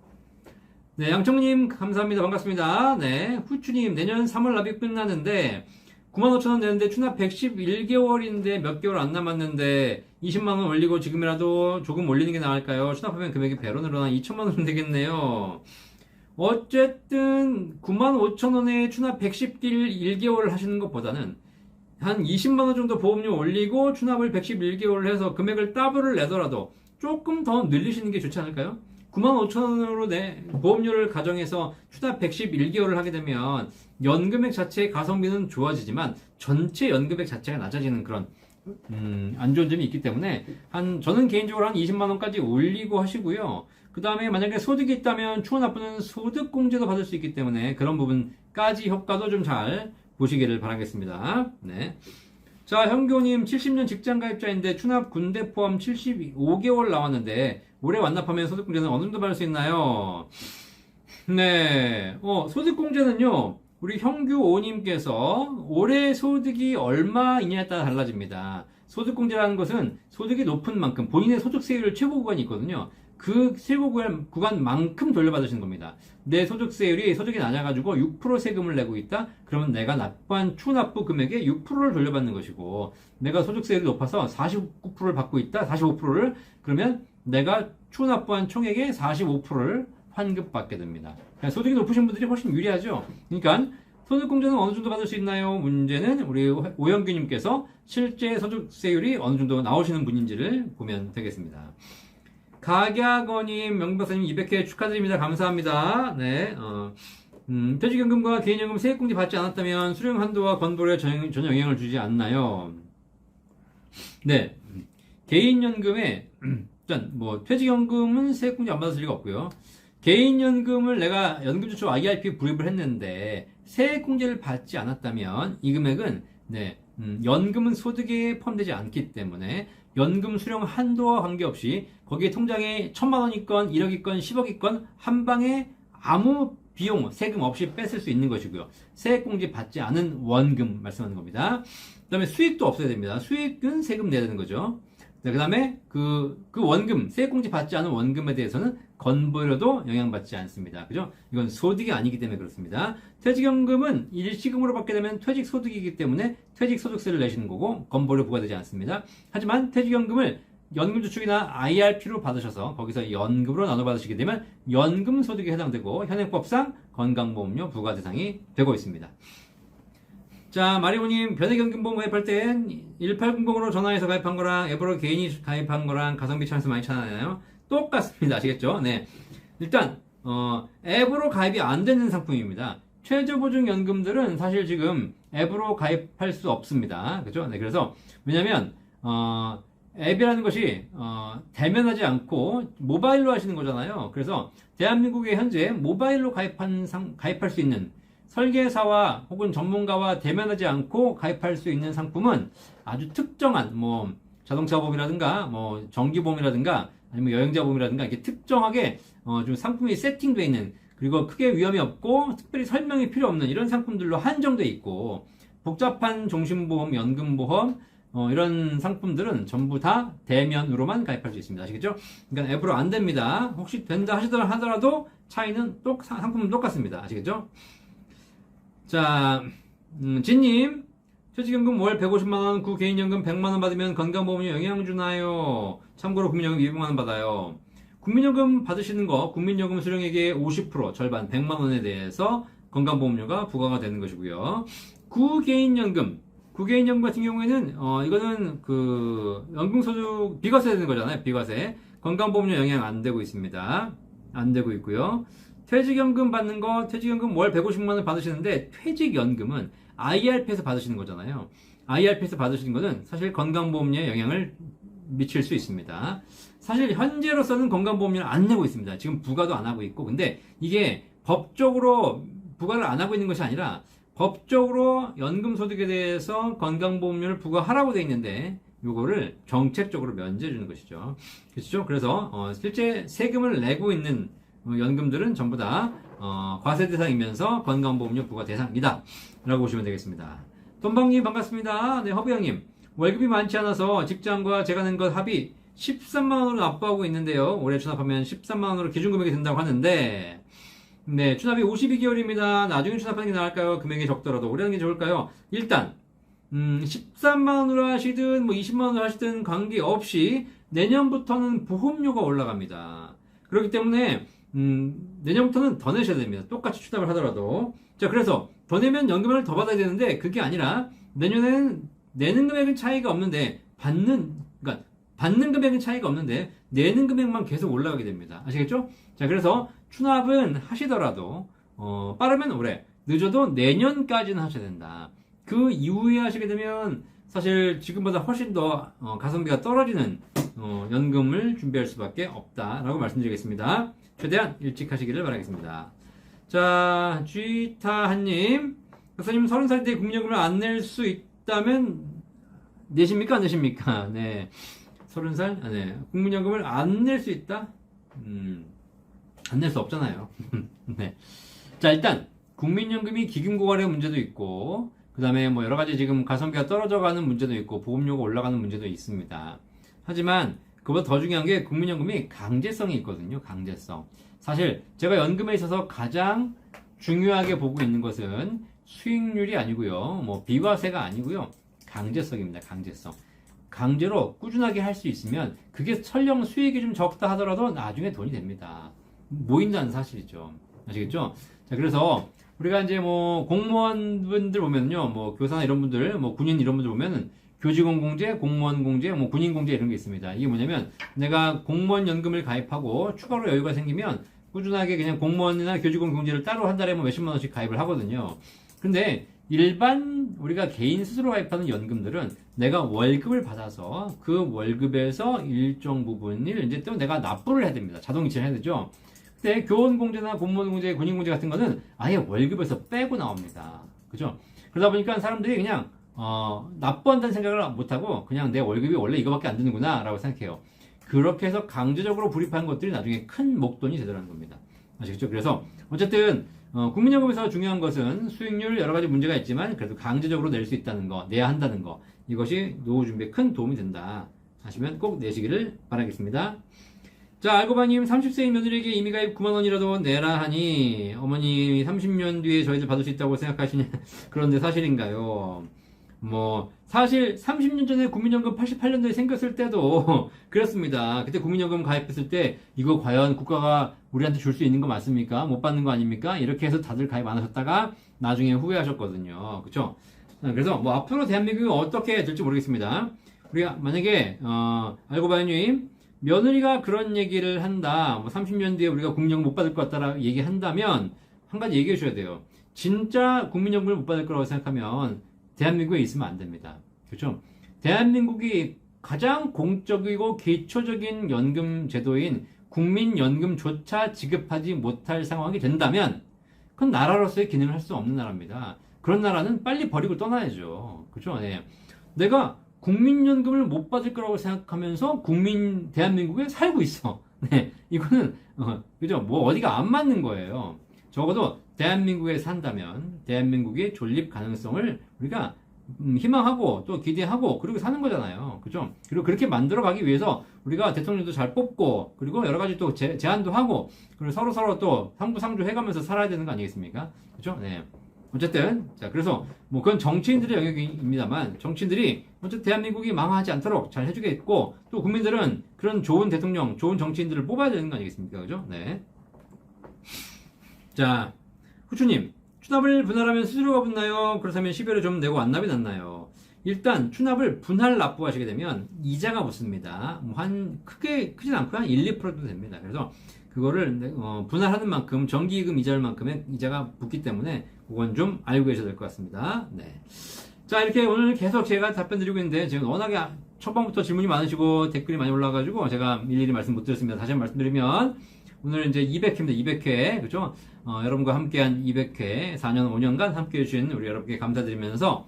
네, 양청님 감사합니다. 반갑습니다. 네, 후추님 내년 3월 납입 끝나는데 95,000원 되는데 추납 111개월인데 몇 개월 안 남았는데 20만원 올리고 지금이라도 조금 올리는 게 나을까요? 추납하면 금액이 배로 늘어나 2천만원 되겠네요. 어쨌든 95,000원에 추납 111개월을 하시는 것보다는 한 20만원 정도 보험료 올리고 추납을 111개월을 해서 금액을 더블을 내더라도 조금 더 늘리시는 게 좋지 않을까요? 95,000원으로 보험료를 가정해서 추납 111개월을 하게 되면 연금액 자체의 가성비는 좋아지지만 전체 연금액 자체가 낮아지는 그런 안 좋은 점이 있기 때문에 저는 개인적으로 한 20만원까지 올리고 하시고요. 그 다음에 만약에 소득이 있다면 추후 납부는 소득공제도 받을 수 있기 때문에 그런 부분까지 효과도 좀 잘 보시기를 바라겠습니다. 네. 자, 현교님 70년 직장가입자인데 추납 군대 포함 75개월 나왔는데 올해 완납하면 소득공제는 어느 정도 받을 수 있나요? 네, 소득공제는요, 우리 현규오님께서 올해 소득이 얼마이냐에 따라 달라집니다. 소득공제라는 것은 소득이 높은 만큼 본인의 소득세율 최고 구간이 있거든요. 그 최고 구간만큼 돌려받으시는 겁니다. 내 소득세율이 소득이 낮아가지고 6% 세금을 내고 있다? 그러면 내가 납부한 추납부 금액의 6%를 돌려받는 것이고, 내가 소득세율이 높아서 49%를 받고 있다? 45%를? 그러면 내가 추납부한 총액의 45%를 환급받게 됩니다. 그러니까 소득이 높으신 분들이 훨씬 유리하죠. 그러니까 소득공제는 어느 정도 받을 수 있나요? 문제는 우리 오영규님께서 실제 소득세율이 어느 정도 나오시는 분인지를 보면 되겠습니다. 각야거님, 명박사님 200회 축하드립니다. 감사합니다. 네, 퇴직연금과 개인연금 세액공제 받지 않았다면 수령 한도와 건보료에 전혀 영향을 주지 않나요? 네, 개인연금에 일단 퇴직연금은 세액공제 안 받을 리가 없고요. 개인연금을 내가 연금저축 IRP 불입을 했는데 세액공제를 받지 않았다면 이 금액은 연금은 소득에 포함되지 않기 때문에 연금 수령 한도와 관계없이 거기에 통장에 1,000만원이건 1억이건 10억이건 한 방에 아무 비용, 세금 없이 뺐을 수 있는 것이고요. 세액공제 받지 않은 원금 말씀하는 겁니다. 그 다음에 수익도 없어야 됩니다. 수익은 세금 내야 되는 거죠. 그 다음에 그 원금, 세액공제 받지 않은 원금에 대해서는 건보료도 영향받지 않습니다. 그죠? 이건 소득이 아니기 때문에 그렇습니다. 퇴직연금은 일시금으로 받게 되면 퇴직소득이기 때문에 퇴직소득세를 내시는 거고 건보료 부과되지 않습니다. 하지만 퇴직연금을 연금저축이나 IRP로 받으셔서 거기서 연금으로 나눠받으시게 되면 연금소득에 해당되고 현행법상 건강보험료 부과 대상이 되고 있습니다. 자, 마리오님, 변액연금보험 가입할 땐 1800으로 전화해서 가입한 거랑 앱으로 개인이 가입한 거랑 가성비 차이에서 많이 차나요? 똑같습니다. 아시겠죠? 네. 일단, 앱으로 가입이 안 되는 상품입니다. 최저보증연금들은 사실 지금 앱으로 가입할 수 없습니다. 그죠? 네. 그래서, 왜냐면, 앱이라는 것이, 대면하지 않고 모바일로 하시는 거잖아요. 그래서, 대한민국에 현재 모바일로 가입할 수 있는 설계사와 혹은 전문가와 대면하지 않고 가입할 수 있는 상품은 아주 특정한 자동차 보험이라든가 정기 보험이라든가 아니면 여행자 보험이라든가 이렇게 특정하게 좀 상품이 세팅되어 있는, 그리고 크게 위험이 없고 특별히 설명이 필요 없는 이런 상품들로 한정되어 있고, 복잡한 종신보험, 연금보험, 이런 상품들은 전부 다 대면으로만 가입할 수 있습니다. 아시겠죠? 그러니까 앱으로 안 됩니다. 혹시 된다 하더라도 차이는 상품은 똑같습니다. 아시겠죠? 자, 진님, 퇴직연금 월 150만원, 구개인연금 100만원 받으면 건강보험료 영향 주나요? 참고로 국민연금 200만원 받아요. 국민연금 받으시는 거, 국민연금 수령액의 50% 절반 100만원에 대해서 건강보험료가 부과가 되는 것이고요. 구개인연금 같은 경우에는 이거는 그 연금소득 비과세 되는 거잖아요. 비과세. 건강보험료 영향 안 되고 있습니다. 안 되고 있고요. 퇴직연금 받는 거, 퇴직연금 월 150만원 받으시는데 퇴직연금은 IRP에서 받으시는 거잖아요. IRP에서 받으시는 거는 사실 건강보험료에 영향을 미칠 수 있습니다. 사실 현재로서는 건강보험료를 안 내고 있습니다. 지금 부과도 안 하고 있고, 근데 이게 법적으로 부과를 안 하고 있는 것이 아니라 법적으로 연금소득에 대해서 건강보험료를 부과하라고 돼 있는데 요거를 정책적으로 면제해 주는 것이죠. 그렇죠? 그래서 실제 세금을 내고 있는 연금들은 전부 다 과세 대상이면서 건강보험료 부과 대상이다 라고 보시면 되겠습니다. 돈방님 반갑습니다. 네, 허부영님, 월급이 많지 않아서 직장과 제가 낸 것 합이 13만원으로 납부하고 있는데요. 올해 추납하면 13만원으로 기준금액이 된다고 하는데, 네, 추납이 52개월입니다. 나중에 추납하는 게 나을까요? 금액이 적더라도 올해 하는 게 좋을까요? 일단 13만원으로 하시든 뭐 20만원으로 하시든 관계없이 내년부터는 보험료가 올라갑니다. 그렇기 때문에 내년부터는 더 내셔야 됩니다. 똑같이 추납을 하더라도. 자, 그래서 더 내면 연금을 더 받아야 되는데 그게 아니라 내년에는 내는 금액은 차이가 없는데 받는 금액은 차이가 없는데 내는 금액만 계속 올라가게 됩니다. 아시겠죠? 자, 그래서 추납은 하시더라도 빠르면 올해, 늦어도 내년까지는 하셔야 된다. 그 이후에 하시게 되면 사실 지금보다 훨씬 더 가성비가 떨어지는 연금을 준비할 수밖에 없다라고 말씀드리겠습니다. 최대한 일찍 하시기를 바라겠습니다. 자, 쥐타한님, 박사님 30살 때 국민연금을 안 낼 수 있다면 내십니까? 안 내십니까? 네. 30살? 아, 네. 국민연금을 안 낼 수 있다? 안 낼 수 없잖아요. 네. 자, 일단, 국민연금이 기금고갈의 문제도 있고, 그 다음에 뭐 여러 가지 지금 가성비가 떨어져 가는 문제도 있고, 보험료가 올라가는 문제도 있습니다. 하지만, 그보다 더 중요한 게 국민연금이 강제성이 있거든요. 강제성. 사실, 제가 연금에 있어서 가장 중요하게 보고 있는 것은 수익률이 아니고요. 뭐, 비과세가 아니고요. 강제성입니다. 강제성. 강제로 꾸준하게 할 수 있으면 그게 설령 수익이 좀 적다 하더라도 나중에 돈이 됩니다. 모인다는 사실이죠. 아시겠죠? 자, 그래서 우리가 이제 뭐 공무원분들 보면요, 뭐 교사나 이런 분들, 뭐 군인 이런 분들 보면은 교직원 공제, 공무원 공제, 뭐 군인 공제 이런 게 있습니다. 이게 뭐냐면 내가 공무원 연금을 가입하고 추가로 여유가 생기면 꾸준하게 그냥 공무원이나 교직원 공제를 따로 한 달에 뭐 몇십만 원씩 가입을 하거든요. 근데 일반 우리가 개인 스스로 가입하는 연금들은 내가 월급을 받아서 그 월급에서 일정 부분을 이제 또 내가 납부를 해야 됩니다. 자동 이체를 해야 되죠. 근데 교원공제나 공무원공제, 군인공제 같은 거는 아예 월급에서 빼고 나옵니다. 그죠? 그러다 보니까 사람들이 그냥 납부한다는 생각을 못하고 그냥 내 월급이 원래 이거밖에 안 드는구나 라고 생각해요. 그렇게 해서 강제적으로 불입한 것들이 나중에 큰 목돈이 되더라는 겁니다. 아시겠죠? 그래서 어쨌든 국민연금에서 중요한 것은 수익률 여러 가지 문제가 있지만 그래도 강제적으로 낼 수 있다는 거, 내야 한다는 거, 이것이 노후 준비에 큰 도움이 된다 하시면 꼭 내시기를 바라겠습니다. 자, 알고봐님, 30세인 며느리에게 임의가입 9만원이라도 내라 하니 어머니 30년 뒤에 저희들 받을 수 있다고 생각하시냐? 그런데 사실인가요? 뭐 사실 30년 전에 국민연금 88년도에 생겼을 때도 그렇습니다. 그때 국민연금 가입했을 때 이거 과연 국가가 우리한테 줄 수 있는 거 맞습니까? 못 받는 거 아닙니까? 이렇게 해서 다들 가입 안 하셨다가 나중에 후회하셨거든요. 그쵸? 그래서 뭐 앞으로 대한민국이 어떻게 될지 모르겠습니다. 우리가 만약에 알고봐요님, 며느리가 그런 얘기를 한다, 뭐 30년 뒤에 우리가 국민연금 못 받을 것 같다라 얘기한다면 한 가지 얘기해 줘야 돼요. 진짜 국민연금을 못 받을 거라고 생각하면 대한민국에 있으면 안 됩니다. 그렇죠? 대한민국이 가장 공적이고 기초적인 연금 제도인 국민연금조차 지급하지 못할 상황이 된다면 그건 나라로서의 기능을 할 수 없는 나라입니다. 그런 나라는 빨리 버리고 떠나야죠. 그렇죠? 네. 내가 국민연금을 못 받을 거라고 생각하면서 대한민국에 살고 있어. 네. 이거는 그죠? 뭐 어디가 안 맞는 거예요. 적어도 대한민국에 산다면 대한민국의 존립 가능성을 우리가 희망하고 또 기대하고 그리고 사는 거잖아요. 그죠? 그리고 그렇게 만들어 가기 위해서 우리가 대통령도 잘 뽑고 그리고 여러 가지 또 제안도 하고 그리고 서로 또 상부상조 해가면서 살아야 되는 거 아니겠습니까? 그죠? 네. 어쨌든 자 그래서 뭐 그건 정치인들의 영역입니다만 정치인들이 어쨌든 대한민국이 망하지 않도록 잘 해주겠고 또 국민들은 그런 좋은 대통령, 좋은 정치인들을 뽑아야 되는 거 아니겠습니까? 그죠? 네. 자, 후추님, 추납을 분할하면 수수료가 붙나요? 그렇다면 12월에 좀 내고 완납이 낫나요? 일단 추납을 분할 납부하시게 되면 이자가 붙습니다. 뭐 크진 않고 한 1, 2%도 됩니다. 그래서 그거를 분할하는 만큼 정기예금 이자만큼의 이자가 붙기 때문에 그건 좀 알고 계셔야 될 것 같습니다. 네. 자, 이렇게 오늘 계속 제가 답변 드리고 있는데 지금 워낙에 초반부터 질문이 많으시고 댓글이 많이 올라와가지고 제가 일일이 말씀 못 드렸습니다. 다시 한번 말씀드리면 오늘 이제 200회입니다. 200회. 그죠? 여러분과 함께한 200회, 4년, 5년간 함께 해주신 우리 여러분께 감사드리면서,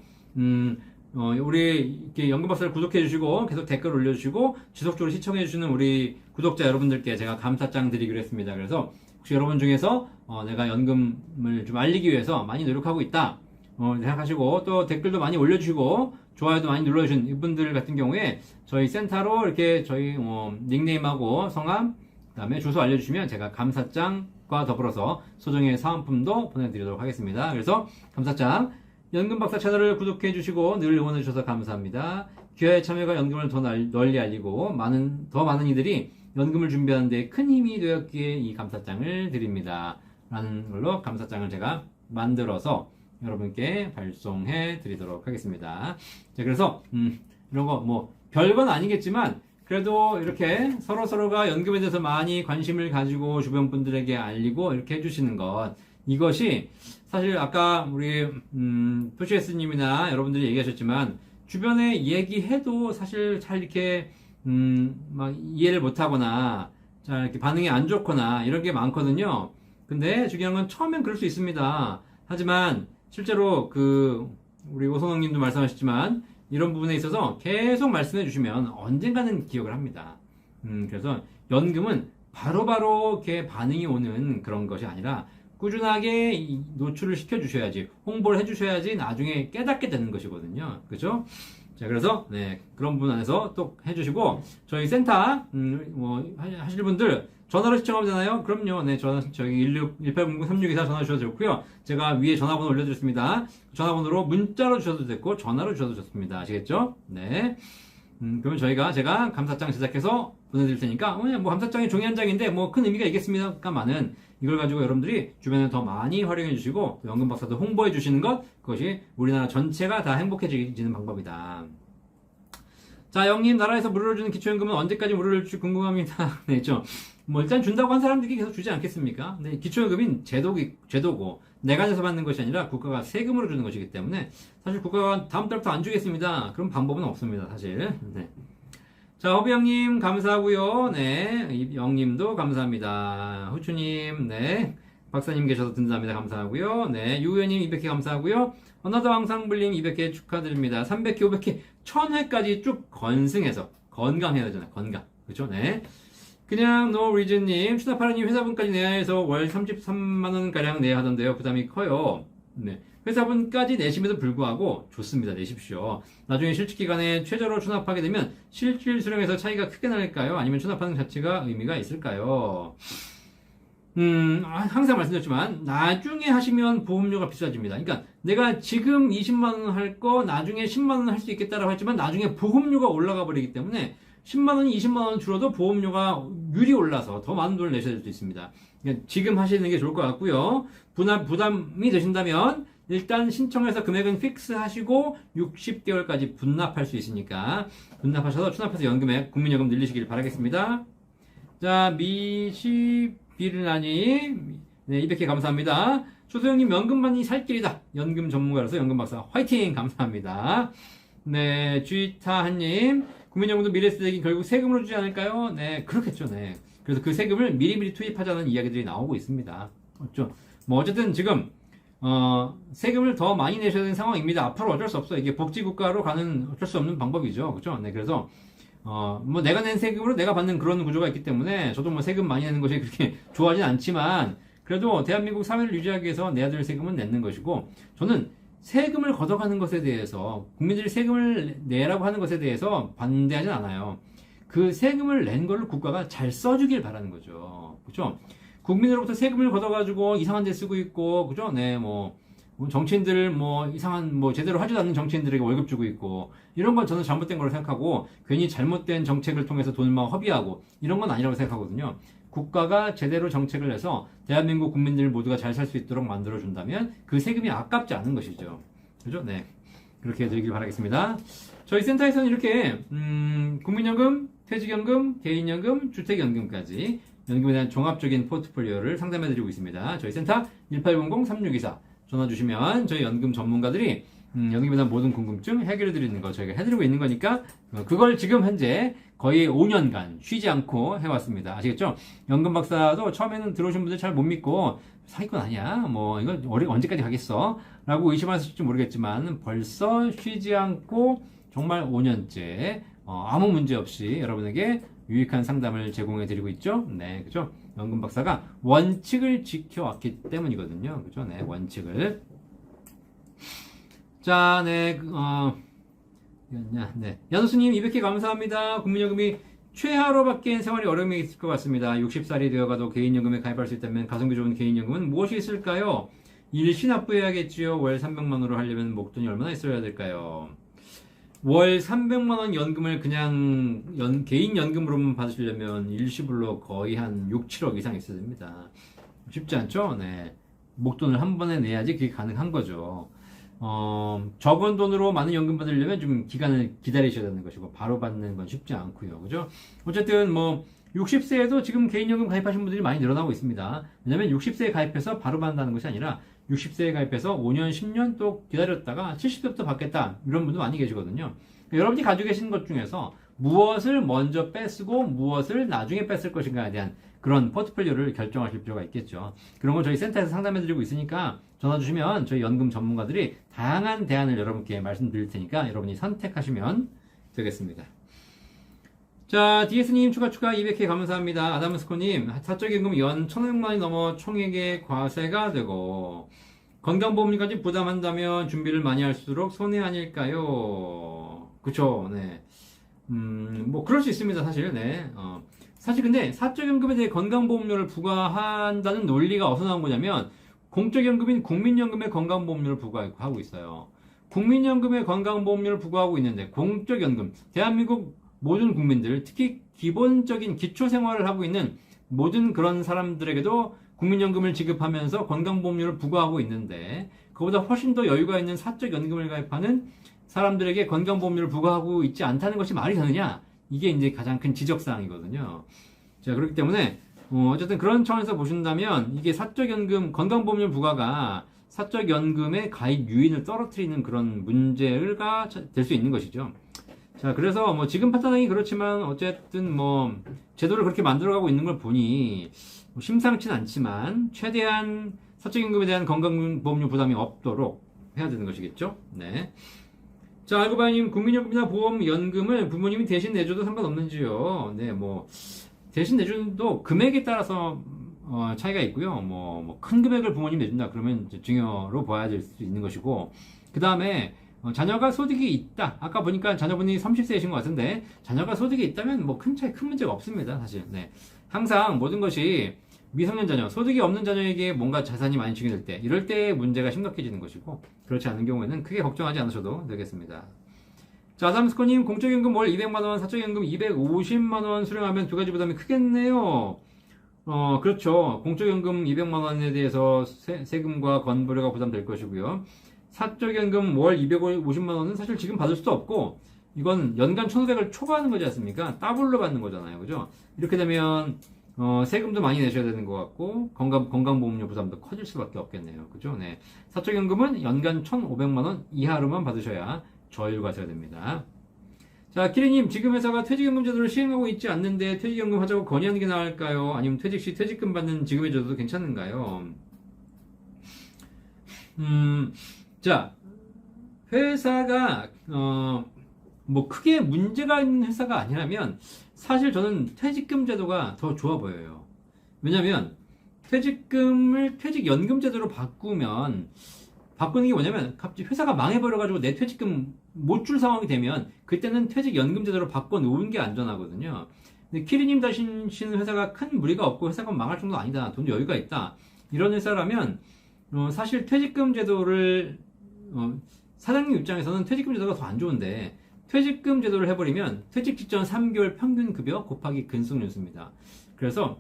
우리 이렇게 연금박사를 구독해주시고, 계속 댓글 올려주시고, 지속적으로 시청해주시는 우리 구독자 여러분들께 제가 감사장 드리기로 했습니다. 그래서 혹시 여러분 중에서, 내가 연금을 좀 알리기 위해서 많이 노력하고 있다, 생각하시고, 또 댓글도 많이 올려주시고, 좋아요도 많이 눌러주신 이분들 같은 경우에 저희 센터로 이렇게 저희, 닉네임하고 성함, 그 다음에 주소 알려주시면 제가 감사장과 더불어서 소정의 사은품도 보내드리도록 하겠습니다. 그래서 감사장, 연금박사 채널을 구독해주시고 늘 응원해주셔서 감사합니다. 귀하의 참여가 연금을 더 널리 알리고 더 많은 이들이 연금을 준비하는 데 큰 힘이 되었기에 이 감사장을 드립니다. 라는 걸로 감사장을 제가 만들어서 여러분께 발송해 드리도록 하겠습니다. 자, 그래서 이런 거 뭐 별건 아니겠지만 그래도 이렇게 서로가 연금에 대해서 많이 관심을 가지고 주변 분들에게 알리고 이렇게 해주시는 것 이것이 사실 아까 우리 토시에스님이나 여러분들이 얘기하셨지만 주변에 얘기해도 사실 잘 이렇게 막 이해를 못하거나 잘 이렇게 반응이 안 좋거나 이런 게 많거든요. 근데 중요한 건 처음엔 그럴 수 있습니다. 하지만 실제로 우리 오선홍님도 말씀하셨지만 이런 부분에 있어서 계속 말씀해 주시면 언젠가는 기억을 합니다. 그래서 연금은 바로바로 이렇게 반응이 오는 그런 것이 아니라 꾸준하게 노출을 시켜 주셔야지, 홍보를 해 주셔야지 나중에 깨닫게 되는 것이거든요. 그죠? 자, 그래서, 네, 그런 부분 안에서 또 해주시고, 저희 센터, 하실 분들, 전화로 시청하면 되나요? 그럼요. 네, 저기 1800-3624 전화 주셔도 좋고요. 제가 위에 전화번호 올려드렸습니다. 전화번호로 문자로 주셔도 됐고, 전화로 주셔도 좋습니다. 아시겠죠? 네. 그러면 제가 감사장 제작해서 보내드릴 테니까, 뭐 감사장이 종이 한 장인데, 뭐 큰 의미가 있겠습니다만은, 이걸 가지고 여러분들이 주변에 더 많이 활용해 주시고, 연금 박사도 홍보해 주시는 것, 그것이 우리나라 전체가 다 행복해지는 방법이다. 자, 영님, 나라에서 무료로 주는 기초연금은 언제까지 무료로 줄지 궁금합니다. 네, 있죠. 뭐, 일단 준다고 한 사람들이 계속 주지 않겠습니까? 근데 기초연금인 제도고, 내관에서 받는 것이 아니라 국가가 세금으로 주는 것이기 때문에, 사실 국가가 다음 달부터 안 주겠습니다. 그런 방법은 없습니다, 사실. 네. 자, 허비 형님, 감사하고요. 네. 영님도 감사합니다. 후추님, 네. 박사님 계셔서 든답니다. 감사하고요. 네. 유우현님 200개 감사하고요. 어나더 황상불님 200개 축하드립니다. 300개, 500개, 1000회까지 쭉 건승해서 건강해야 되잖아요. 건강. 그렇죠? 네. 그냥 no reason님, 추나파라님 회사분까지 내야 해서 월 33만원가량 내야 하던데요. 부담이 커요. 네. 회사분까지 내심에도 불구하고 좋습니다. 내십시오. 나중에 실직기간에 최저로 추납하게 되면 실질 수령에서 차이가 크게 날까요? 아니면 추납하는 자체가 의미가 있을까요? 항상 말씀드렸지만 나중에 하시면 보험료가 비싸집니다. 그러니까 내가 지금 20만원 할 거 나중에 10만원 할 수 있겠다라고 했지만 나중에 보험료가 올라가 버리기 때문에 10만원이 20만원 줄어도 보험료가 율이 올라서 더 많은 돈을 내셔야 될 수 있습니다. 그러니까 지금 하시는 게 좋을 것 같고요. 부담이 되신다면 일단 신청해서 금액은 픽스 하시고 60개월까지 분납할 수 있으니까 분납하셔서 추납해서 연금액 국민연금 늘리시길 바라겠습니다. 자, 미시비르나니 네, 200개 감사합니다. 조소영님 연금만이 살 길이다. 연금 전문가로서 연금박사 화이팅! 감사합니다. 네, 주이타한님 국민연금도 미래세대기 결국 세금으로 주지 않을까요? 네, 그렇겠죠. 네. 그래서 그 세금을 미리미리 투입하자는 이야기들이 나오고 있습니다. 그렇죠? 뭐 어쨌든 지금 세금을 더 많이 내셔야 되는 상황입니다. 앞으로 어쩔 수 없어요. 이게 복지국가로 가는 어쩔 수 없는 방법이죠. 그죠? 네, 그래서, 뭐 내가 낸 세금으로 내가 받는 그런 구조가 있기 때문에 저도 뭐 세금 많이 내는 것이 그렇게 좋아하진 않지만 그래도 대한민국 사회를 유지하기 위해서 내야 될 세금은 내는 것이고 저는 세금을 걷어가는 것에 대해서 국민들이 세금을 내라고 하는 것에 대해서 반대하진 않아요. 그 세금을 낸 걸로 국가가 잘 써주길 바라는 거죠. 그렇죠? 국민으로부터 세금을 걷어가지고 이상한 데 쓰고 있고, 그죠? 네, 뭐 정치인들 뭐 이상한 뭐 제대로 하지도 않는 정치인들에게 월급 주고 있고 이런 건 저는 잘못된 거라고 생각하고 괜히 잘못된 정책을 통해서 돈을 막 허비하고 이런 건 아니라고 생각하거든요. 국가가 제대로 정책을 내서 대한민국 국민들 모두가 잘 살 수 있도록 만들어 준다면 그 세금이 아깝지 않은 것이죠. 그죠? 네. 그렇게 되길 바라겠습니다. 저희 센터에서는 이렇게 국민연금, 퇴직연금, 개인연금, 주택연금까지 연금에 대한 종합적인 포트폴리오를 상담해드리고 있습니다. 저희 센터 1800-3624 전화 주시면 저희 연금 전문가들이 연금에 대한 모든 궁금증 해결해드리는 거 저희가 해드리고 있는 거니까 그걸 지금 현재 거의 5년간 쉬지 않고 해왔습니다. 아시겠죠? 연금 박사도 처음에는 들어오신 분들 잘 못 믿고 사기꾼 아니야? 뭐 이거 언제까지 가겠어? 라고 의심하실지 모르겠지만 벌써 쉬지 않고 정말 5년째 아무 문제 없이 여러분에게 유익한 상담을 제공해드리고 있죠. 네, 그죠? 연금 박사가 원칙을 지켜왔기 때문이거든요. 그죠? 네, 원칙을. 자, 네, 네. 연수님 200개 감사합니다. 국민연금이 최하로 밖엔 생활이 어려움이 있을 것 같습니다. 60살이 되어가도 개인연금에 가입할 수 있다면 가성비 좋은 개인연금은 무엇이 있을까요? 일시 납부해야겠지요. 월 300만원으로 하려면 목돈이 얼마나 있어야 될까요? 월 300만원 연금을 그냥 개인 연금으로만 받으시려면 일시불로 거의 한 6, 7억 이상 있어야 됩니다. 쉽지 않죠? 네. 목돈을 한 번에 내야지 그게 가능한 거죠. 적은 돈으로 많은 연금 받으려면 좀 기간을 기다리셔야 되는 것이고 바로 받는 건 쉽지 않고요. 그죠? 어쨌든 뭐 60세에도 지금 개인연금 가입하신 분들이 많이 늘어나고 있습니다. 왜냐면 60세에 가입해서 바로 받는다는 것이 아니라 60세에 가입해서 5년, 10년 또 기다렸다가 70세부터 받겠다 이런 분도 많이 계시거든요. 여러분이 가지고 계신 것 중에서 무엇을 먼저 뺏고 무엇을 나중에 뺏을 것인가에 대한 그런 포트폴리오를 결정하실 필요가 있겠죠. 그런 걸 저희 센터에서 상담해드리고 있으니까 전화 주시면 저희 연금 전문가들이 다양한 대안을 여러분께 말씀드릴 테니까 여러분이 선택하시면 되겠습니다. 자, DS님 추가 200회 감사합니다. 아담스코님, 사적연금 연 1,500만원이 넘어 총액의 과세가 되고 건강보험료까지 부담한다면 준비를 많이 할수록 손해 아닐까요? 그쵸, 네. 뭐 그럴 수 있습니다, 사실. 네. 사실 근데 사적연금에 대해 건강보험료를 부과한다는 논리가 어디서 나온 거냐면 공적연금인 국민연금에 건강보험료를 부과하고 있어요. 국민연금에 건강보험료를 부과하고 있는데 공적연금, 대한민국 모든 국민들, 특히 기본적인 기초생활을 하고 있는 모든 그런 사람들에게도 국민연금을 지급하면서 건강보험료를 부과하고 있는데 그보다 훨씬 더 여유가 있는 사적연금을 가입하는 사람들에게 건강보험료를 부과하고 있지 않다는 것이 말이 되느냐? 이게 이제 가장 큰 지적사항이거든요. 자, 그렇기 때문에 어쨌든 그런 차원에서 보신다면 이게 사적연금 건강보험료 부과가 사적연금의 가입 유인을 떨어뜨리는 그런 문제가 될 수 있는 것이죠. 자, 그래서 뭐 지금 판단하기 그렇지만 어쨌든 뭐 제도를 그렇게 만들어가고 있는 걸 보니 뭐 심상치는 않지만 최대한 사적연금에 대한 건강보험료 부담이 없도록 해야 되는 것이겠죠. 네. 자, 알고바님 국민연금이나 보험연금을 부모님이 대신 내줘도 상관없는지요? 네, 뭐 대신 내주는도 금액에 따라서 차이가 있고요. 뭐 큰 금액을 부모님 내준다 그러면 증여로 봐야 될 수 있는 것이고 그 다음에 자녀가 소득이 있다. 아까 보니까 자녀분이 30세이신 것 같은데 자녀가 소득이 있다면 뭐 큰 문제가 없습니다. 사실. 네. 항상 모든 것이 미성년 자녀, 소득이 없는 자녀에게 뭔가 자산이 많이 증여될 때 이럴 때 문제가 심각해지는 것이고 그렇지 않은 경우에는 크게 걱정하지 않으셔도 되겠습니다. 자, 아담스코님 공적연금 월 200만원, 사적연금 250만원 수령하면 두 가지 부담이 크겠네요. 그렇죠. 공적연금 200만원에 대해서 세금과 건보료가 부담될 것이고요. 사적연금 월 250만원은 사실 지금 받을 수도 없고 이건 연간 1,500을 초과하는 거지 않습니까? 더블로 받는 거잖아요. 그죠? 이렇게 되면 세금도 많이 내셔야 되는 것 같고 건강보험료 부담도 커질 수밖에 없겠네요. 그죠? 네. 사적연금은 연간 1,500만원 이하로만 받으셔야 저율과세가 됩니다. 자, 키리님 지금 회사가 퇴직연금 제도를 시행하고 있지 않는데 퇴직연금 하자고 건의하는 게 나을까요? 아니면 퇴직 시 퇴직금 받는 지금의 제도도 괜찮은가요? 자, 회사가 뭐 크게 문제가 있는 회사가 아니라면 사실 저는 퇴직금 제도가 더 좋아 보여요. 왜냐면 퇴직연금 제도로 바꾸면 바꾸는 게 뭐냐면 갑자기 회사가 망해버려가지고 내 퇴직금 못 줄 상황이 되면 그때는 퇴직연금 제도로 바꿔놓은 게 안전하거든요. 근데 키리님 다니시는 회사가 큰 무리가 없고 회사가 망할 정도 아니다. 돈 여유가 있다. 이런 회사라면 사실 퇴직금 제도를 사장님 입장에서는 퇴직금 제도가 더 안 좋은데 퇴직금 제도를 해버리면 퇴직 직전 3개월 평균 급여 곱하기 근속연수입니다. 그래서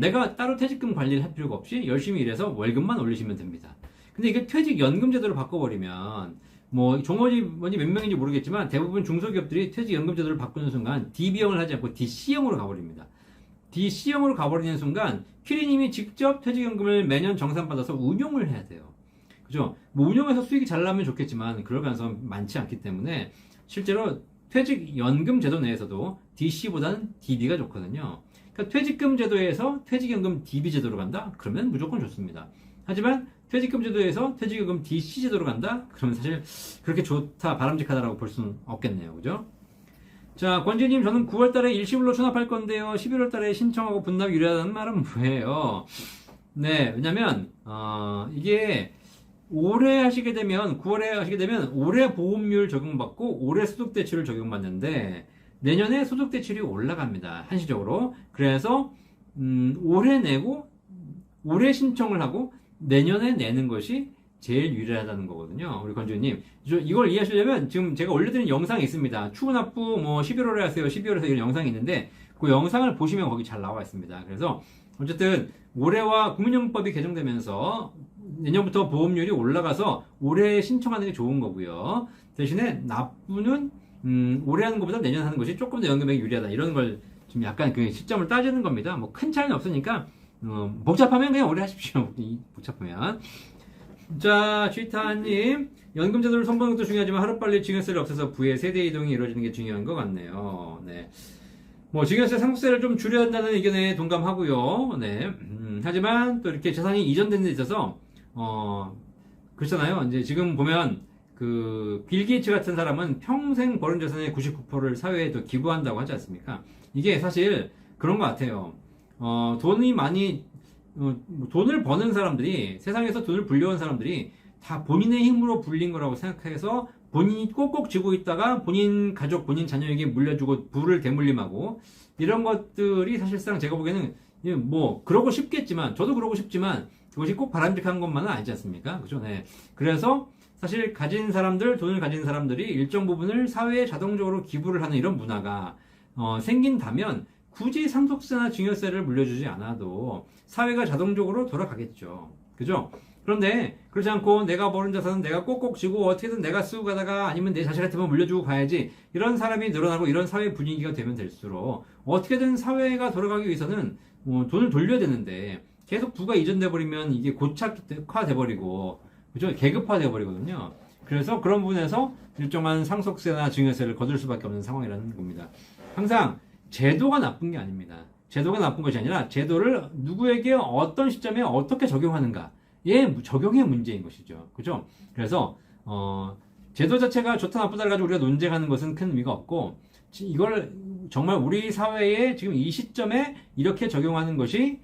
내가 따로 퇴직금 관리를 할 필요가 없이 열심히 일해서 월급만 올리시면 됩니다. 근데 이게 퇴직연금 제도를 바꿔버리면 뭐 종업원이 몇 명인지 모르겠지만 대부분 중소기업들이 퇴직연금 제도를 바꾸는 순간 DB형을 하지 않고 DC형으로 가버립니다. DC형으로 가버리는 순간 키리님이 직접 퇴직연금을 매년 정산받아서 운용을 해야 돼요. 그죠? 뭐 운용해서 수익이 잘 나면 좋겠지만 그럴 가능성은 많지 않기 때문에 실제로 퇴직연금 제도 내에서도 DC보다는 DB가 좋거든요. 그러니까 퇴직금 제도에서 퇴직연금 DB 제도로 간다? 그러면 무조건 좋습니다. 하지만 퇴직금 제도에서 퇴직연금 DC 제도로 간다? 그러면 사실 그렇게 좋다, 바람직하다라고 볼 수는 없겠네요. 그죠? 자, 권지님, 저는 9월달에 일시불로 추납할 건데요. 11월달에 신청하고 분납 유리하다는 말은 뭐예요? 네, 왜냐면 이게 올해 하시게 되면 9월에 하시게 되면 올해 보험료를 적용받고 올해 소득대출을 적용받는데 내년에 소득대출이 올라갑니다. 한시적으로. 그래서 올해 내고 올해 신청을 하고 내년에 내는 것이 제일 유리하다는 거거든요. 우리 건주님. 이걸 이해하시려면 지금 제가 올려드린 영상이 있습니다. 추후납부 뭐 11월에 하세요. 12월에서 이런 영상이 있는데 그 영상을 보시면 거기 잘 나와 있습니다. 그래서 어쨌든 올해와 국민연금법이 개정되면서 내년부터 보험료율이 올라가서 올해 신청하는 게 좋은 거고요. 대신에 납부는 올해 하는 것보다 내년 하는 것이 조금 더 연금액이 유리하다. 이런 걸 좀 약간 그 시점을 따지는 겁니다. 뭐 큰 차이는 없으니까 복잡하면 그냥 올해 하십시오. 복잡하면. 자, 취타님, 연금제도를 선보는 것도 중요하지만 하루빨리 증여세를 없애서 부의 세대 이동이 이루어지는 게 중요한 것 같네요. 네. 뭐 증여세 상속세를 좀 줄여야 한다는 의견에 동감하고요. 네. 하지만 또 이렇게 재산이 이전된 데 있어서 그렇잖아요. 이제 지금 보면 그 빌 게이츠 같은 사람은 평생 벌은 재산의 99%를 사회에 또 기부한다고 하지 않습니까? 이게 사실 그런 것 같아요. 돈이 많이 돈을 버는 사람들이, 세상에서 돈을 불려온 사람들이 다 본인의 힘으로 불린 거라고 생각해서 본인이 꼭꼭 쥐고 있다가 본인 가족, 본인 자녀에게 물려주고 부를 대물림하고 이런 것들이 사실상 제가 보기에는 뭐 그러고 싶겠지만, 저도 그러고 싶지만 그것이 꼭 바람직한 것만은 아니지 않습니까? 그죠? 네. 그래서 사실 가진 사람들, 돈을 가진 사람들이 일정 부분을 사회에 자동적으로 기부를 하는 이런 문화가 생긴다면 굳이 상속세나 증여세를 물려주지 않아도 사회가 자동적으로 돌아가겠죠. 그죠? 그런데 그렇지 않고 내가 버는 자산은 내가 꼭꼭 쥐고 어떻게든 내가 쓰고 가다가 아니면 내 자식한테만 물려주고 가야지, 이런 사람이 늘어나고 이런 사회 분위기가 되면 될수록 어떻게든 사회가 돌아가기 위해서는 돈을 돌려야 되는데 계속 부가 이전돼 버리면 이게 고착화돼 버리고, 그죠? 계급화돼 버리거든요. 그래서 그런 부분에서 일정한 상속세나 증여세를 거둘 수밖에 없는 상황이라는 겁니다. 항상 제도가 나쁜 게 아닙니다. 제도가 나쁜 것이 아니라 제도를 누구에게 어떤 시점에 어떻게 적용하는가의 적용의 문제인 것이죠. 그죠? 그래서 제도 자체가 좋다 나쁘다를 가지고 우리가 논쟁하는 것은 큰 의미가 없고, 이걸 정말 우리 사회에 지금 이 시점에 이렇게 적용하는 것이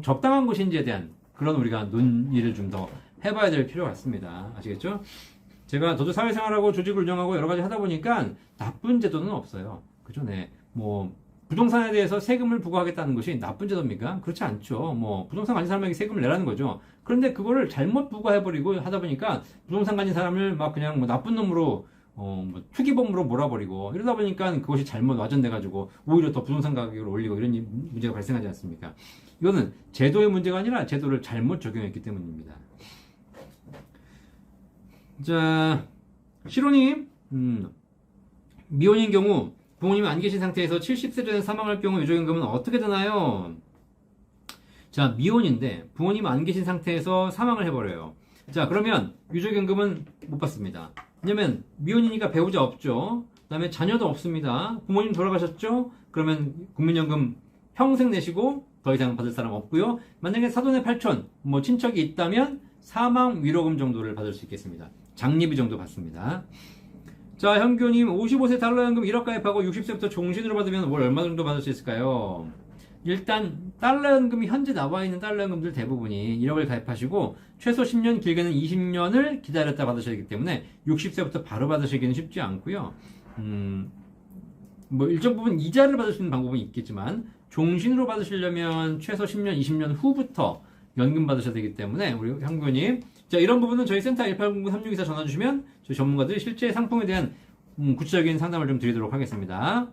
적당한 것인지에 대한 그런 우리가 논의를 좀 더 해봐야 될 필요가 있습니다. 아시겠죠? 저도 사회생활하고 조직을 운영하고 여러 가지 하다 보니까 나쁜 제도는 없어요. 그죠? 네. 뭐 부동산에 대해서 세금을 부과하겠다는 것이 나쁜 제도입니까? 그렇지 않죠. 뭐 부동산 가진 사람에게 세금을 내라는 거죠. 그런데 그거를 잘못 부과해버리고 하다 보니까 부동산 가진 사람을 막 그냥 뭐 나쁜 놈으로 뭐 투기범으로 몰아버리고 이러다 보니까 그것이 잘못 와전돼가지고 오히려 더 부동산 가격을 올리고 이런 문제가 발생하지 않습니까? 이거는 제도의 문제가 아니라 제도를 잘못 적용했기 때문입니다. 자, 시로님, 미혼인 경우 부모님이 안 계신 상태에서 70세 전에 사망할 경우 유족연금은 어떻게 되나요? 자, 미혼인데 부모님 안 계신 상태에서 사망을 해버려요. 자, 그러면 유족연금은 못 받습니다. 왜냐면 미혼이니까 배우자 없죠. 그 다음에 자녀도 없습니다. 부모님 돌아가셨죠? 그러면 국민연금 평생 내시고 더 이상 받을 사람 없고요. 만약에 사돈의 팔촌, 뭐 친척이 있다면 사망 위로금 정도를 받을 수 있겠습니다. 장리비 정도 받습니다. 자, 현교님, 55세 달러연금 1억 가입하고 60세부터 종신으로 받으면 월 얼마 정도 받을 수 있을까요? 일단 달러 연금이 현재 나와 있는 달러 연금들 대부분이 1억을 가입하시고 최소 10년 길게는 20년을 기다렸다 받으셔야 되기 때문에 60세부터 바로 받으시기는 쉽지 않고요. 뭐 일정 부분 이자를 받을 수 있는 방법은 있겠지만 종신으로 받으시려면 최소 10년, 20년 후부터 연금 받으셔야 되기 때문에 우리 향구님, 자, 이런 부분은 저희 센터 1809-3624 전화 주시면 저희 전문가들이 실제 상품에 대한 구체적인 상담을 좀 드리도록 하겠습니다.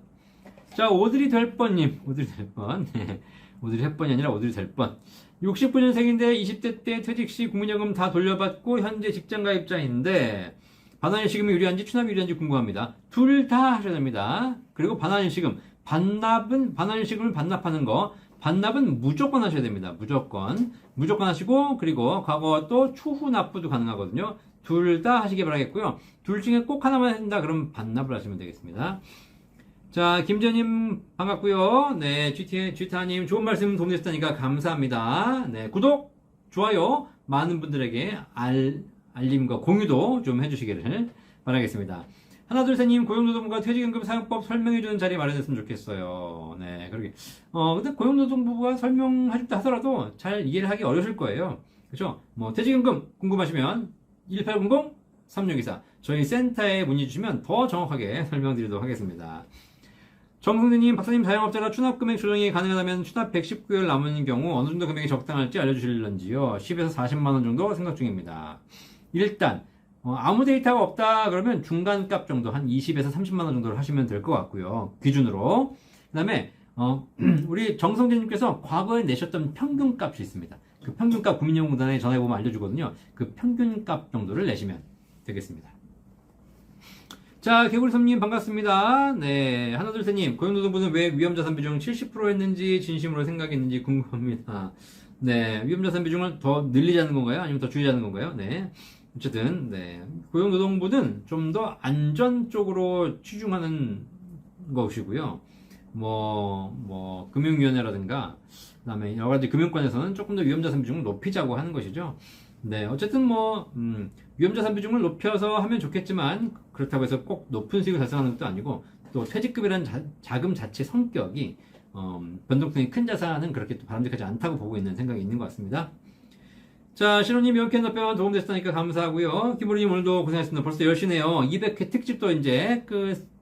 자, 오드리 될 뻔님, 오드리 될 뻔. 네. 오드리 할 뻔이 아니라 오드리 될 뻔. 69년생인데 20대 때 퇴직 시 국민연금 다 돌려받고 현재 직장 가입자인데 반환일시금이 유리한지 추납이 유리한지 궁금합니다. 둘 다 하셔야 됩니다. 그리고 반환일시금, 반환일시금을 반납하는 거, 반납은 무조건 하셔야 됩니다. 무조건 하시고, 그리고 과거 또 추후 납부도 가능하거든요. 둘 다 하시기 바라겠고요. 둘 중에 꼭 하나만 한다 그러면 반납을 하시면 되겠습니다. 자, 김재님 반갑고요. 네, GTA님 좋은 말씀 도움되셨다니까 감사합니다. 네, 구독, 좋아요 많은 분들에게 알림과 공유도 좀 해주시기를 바라겠습니다. 하나 둘 셋님, 고용노동부가 퇴직연금 사용법 설명해주는 자리 마련했으면 좋겠어요. 네, 그러게. 근데 고용노동부가 설명하셨다 하더라도 잘 이해를 하기 어려우실 거예요. 그렇죠? 뭐 퇴직연금 궁금하시면 1800-3624 저희 센터에 문의 주시면 더 정확하게 설명드리도록 하겠습니다. 정승대님, 박사님, 자영업자라 추납금액 조정이 가능하다면 추납 119개월 남은 경우 어느 정도 금액이 적당할지 알려주실런지요. 10에서 40만원 정도 생각 중입니다. 일단 아무 데이터가 없다 그러면 중간값 정도 한 20에서 30만원 정도를 하시면 될 것 같고요. 기준으로. 그 다음에 우리 정성재님께서 과거에 내셨던 평균값이 있습니다. 그 평균값 국민연금공단에 전화해보면 알려주거든요. 그 평균값 정도를 내시면 되겠습니다. 자, 개구리섬님 반갑습니다. 네, 하나 둘 셋님, 고용노동부는 왜 위험자산 비중 70% 했는지 진심으로 생각했는지 궁금합니다. 네, 위험자산 비중을 더 늘리자는 건가요? 아니면 더 줄이자는 건가요? 네, 어쨌든 네, 고용노동부는 좀 더 안전 쪽으로 치중하는 것이고요. 금융위원회라든가 그다음에 여러 가지 금융권에서는 조금 더 위험자산 비중을 높이자고 하는 것이죠. 네, 어쨌든 위험자산 비중을 높여서 하면 좋겠지만 그렇다고 해서 꼭 높은 수익을 달성하는 것도 아니고 또 퇴직급이라는 자금 자체 성격이 변동성이 큰 자산은 그렇게 또 바람직하지 않다고 보고 있는 생각이 있는 것 같습니다. 자, 신호님 이렇게 너뼈 도움되셨다니까 감사하고요. 김보리님 오늘도 고생하셨습니다. 벌써 10시네요. 200회 특집도 이제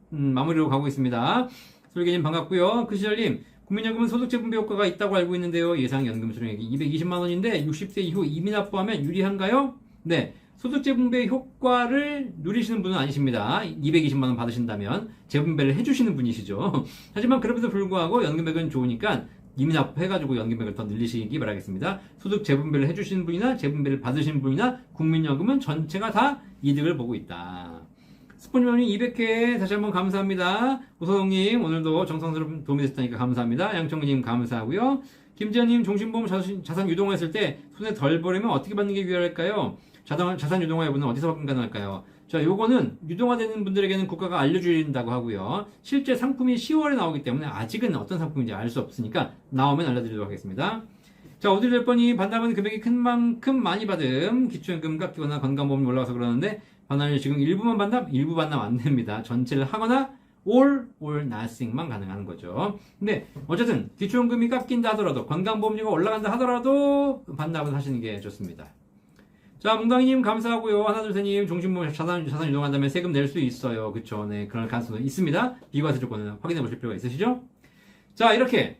마무리로 가고 있습니다. 솔개님 반갑고요. 그 시절님, 국민연금은 소득재분배 효과가 있다고 알고 있는데요. 예상 연금 수령액이 220만원인데 60세 이후 이미 납부하면 유리한가요? 네, 소득재분배 효과를 누리시는 분은 아니십니다. 220만원 받으신다면 재분배를 해주시는 분이시죠. 하지만 그럼에도 불구하고 연금액은 좋으니까 이미 납부해가지고 연금액을 더 늘리시기 바라겠습니다. 소득 재분배를 해주시는 분이나 재분배를 받으시는 분이나 국민연금은 전체가 다 이득을 보고 있다. 스포님이 200회 다시 한번 감사합니다. 오서동님 오늘도 정성스러운 도움이 됐다니까 감사합니다. 양청구님 감사하고요. 김지현님, 종신보험 자산 유동화했을 때 손에 덜 버리면 어떻게 받는 게 유효할까요? 자산 유동화 여부는 어디서 확인 가능할까요? 자, 요거는 유동화되는 분들에게는 국가가 알려주린다고 하고요. 실제 상품이 10월에 나오기 때문에 아직은 어떤 상품인지 알 수 없으니까 나오면 알려드리도록 하겠습니다. 자, 어딜 될 뻔히 반납은 금액이 큰 만큼 많이 받음. 기초연금 깎이거나 건강보험이 올라가서 그러는데 반납이 지금 일부 반납 안 됩니다. 전체를 하거나 all or nothing만 가능한 거죠. 근데 어쨌든 기초연금이 깎인다 하더라도 건강보험료가 올라간다 하더라도 반납은 하시는 게 좋습니다. 자, 몽당이님 감사하고요. 하나둘셋님, 종신보험 자산 유동한다면 세금 낼 수 있어요. 그쵸? 네, 그런 가능성도 있습니다. 비과세 조건은 확인해 보실 필요가 있으시죠? 자, 이렇게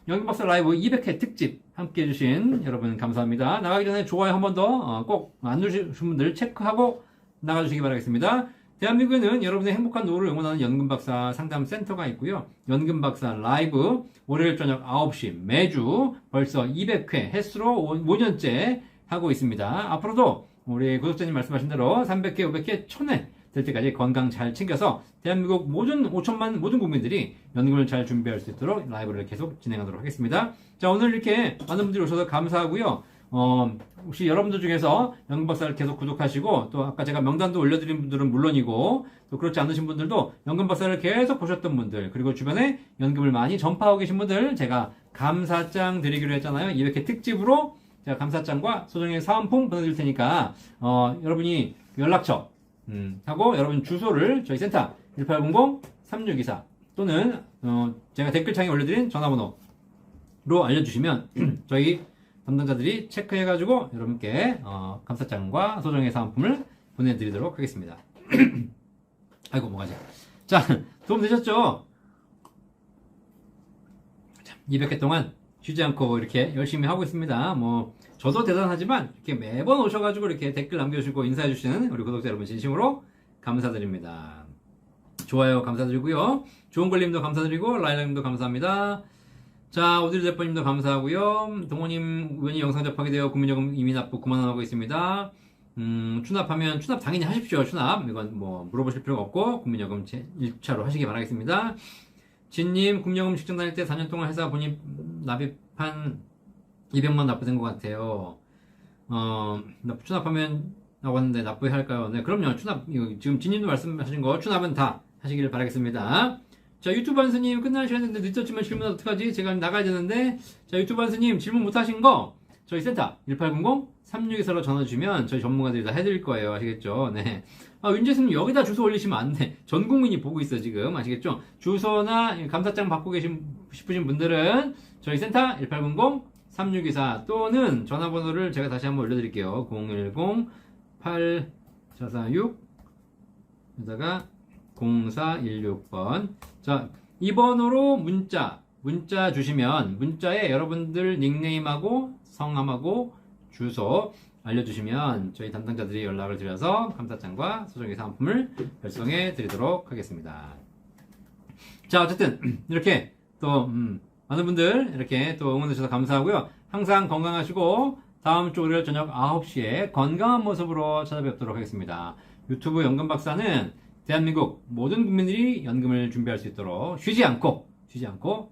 연금박사 라이브 200회 특집 함께 해주신 여러분 감사합니다. 나가기 전에 좋아요 한 번 더 꼭 안 누르신 분들 체크하고 나가주시기 바라겠습니다. 대한민국에는 여러분의 행복한 노후를 응원하는 연금박사 상담센터가 있고요. 연금박사 라이브 월요일 저녁 9시 매주 벌써 200회 횟수로 5년째 하고 있습니다. 앞으로도 우리 구독자님 말씀하신 대로 300회, 500회, 1000회 될 때까지 건강 잘 챙겨서 대한민국 모든 5천만 모든 국민들이 연금을 잘 준비할 수 있도록 라이브를 계속 진행하도록 하겠습니다. 자, 오늘 이렇게 많은 분들이 오셔서 감사하고요. 혹시 여러분들 중에서 연금박사를 계속 구독하시고 또 아까 제가 명단도 올려드린 분들은 물론이고 또 그렇지 않으신 분들도 연금박사를 계속 보셨던 분들 그리고 주변에 연금을 많이 전파하고 계신 분들 제가 감사장 드리기로 했잖아요. 200회 특집으로 제가 감사장과 소정의 사은품 보내드릴 테니까 여러분이 연락처 하고 여러분 주소를 저희 센터 1800-3624 또는 제가 댓글창에 올려드린 전화번호 알려주시면 저희 담당자들이 체크해가지고 여러분께 감사장과 소정의 사은품을 보내드리도록 하겠습니다. 아이고 뭐가지. 자, 도움 되셨죠? 200회 동안 쉬지 않고 이렇게 열심히 하고 있습니다. 뭐 저도 대단하지만 이렇게 매번 오셔가지고 이렇게 댓글 남겨주시고 인사해주시는 우리 구독자 여러분 진심으로 감사드립니다. 좋아요 감사드리고요. 좋은 걸님도 감사드리고 라일락님도 감사합니다. 자, 오드리 대표님도 감사하고요. 동호님 우연히 영상 접하게 되어 국민요금 이미 납부 9만원 하고 있습니다. 추납하면 추납 당연히 하십시오. 추납 이건 뭐 물어보실 필요가 없고 국민요금 1차로 하시기 바라겠습니다. 진님 국민요금 직장 다닐 때 4년 동안 회사 본인 납입한 200만 납부된 것 같아요. 추납하면 나왔는데 납부해야 할까요? 네, 그럼요. 추납 지금 진님도 말씀하신 거 추납은 다 하시길 바라겠습니다. 자, 유튜브 한스님 끝날 시간인데 늦었지만 질문 어떡하지? 제가 나가야 되는데. 자, 유튜브 한스님 질문 못하신 거 저희 센터 1800-362사로 전화 주시면 저희 전문가들이 다 해드릴 거예요. 아시겠죠? 네. 윤재수님 여기다 주소 올리시면 안 돼. 전 국민이 보고 있어 지금. 아시겠죠? 주소나 감사장 받고 싶으신 분들은 저희 센터 1800-3624 또는 전화번호를 제가 다시 한번 올려드릴게요. 010-8446 여기다가 0416번. 자, 이 번호로 문자 주시면 문자에 여러분들 닉네임하고 성함하고 주소 알려주시면 저희 담당자들이 연락을 드려서 감사장과 소정의 사은품을 발송해 드리도록 하겠습니다. 자, 어쨌든 이렇게 또 많은 분들 이렇게 또 응원해 주셔서 감사하고요. 항상 건강하시고 다음 주 월요일 저녁 9시에 건강한 모습으로 찾아뵙도록 하겠습니다. 유튜브 연금박사는 대한민국 모든 국민들이 연금을 준비할 수 있도록 쉬지 않고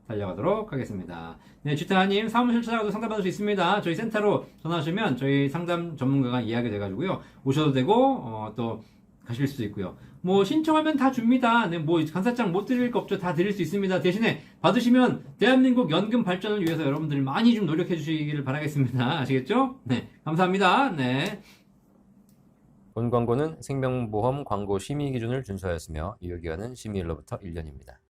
달려가도록 하겠습니다. 네, 주태하님 사무실 찾아가도 상담받을 수 있습니다. 저희 센터로 전화하시면 저희 상담 전문가가 이야기 돼가지고요. 오셔도 되고 또 가실 수도 있고요. 뭐 신청하면 다 줍니다. 네, 뭐 감사장 못 드릴 거 없죠. 다 드릴 수 있습니다. 대신에 받으시면 대한민국 연금 발전을 위해서 여러분들이 많이 좀 노력해 주시기를 바라겠습니다. 아시겠죠? 네, 감사합니다. 네. 본 광고는 생명보험 광고 심의 기준을 준수하였으며 유효기간은 심의일로부터 1년입니다.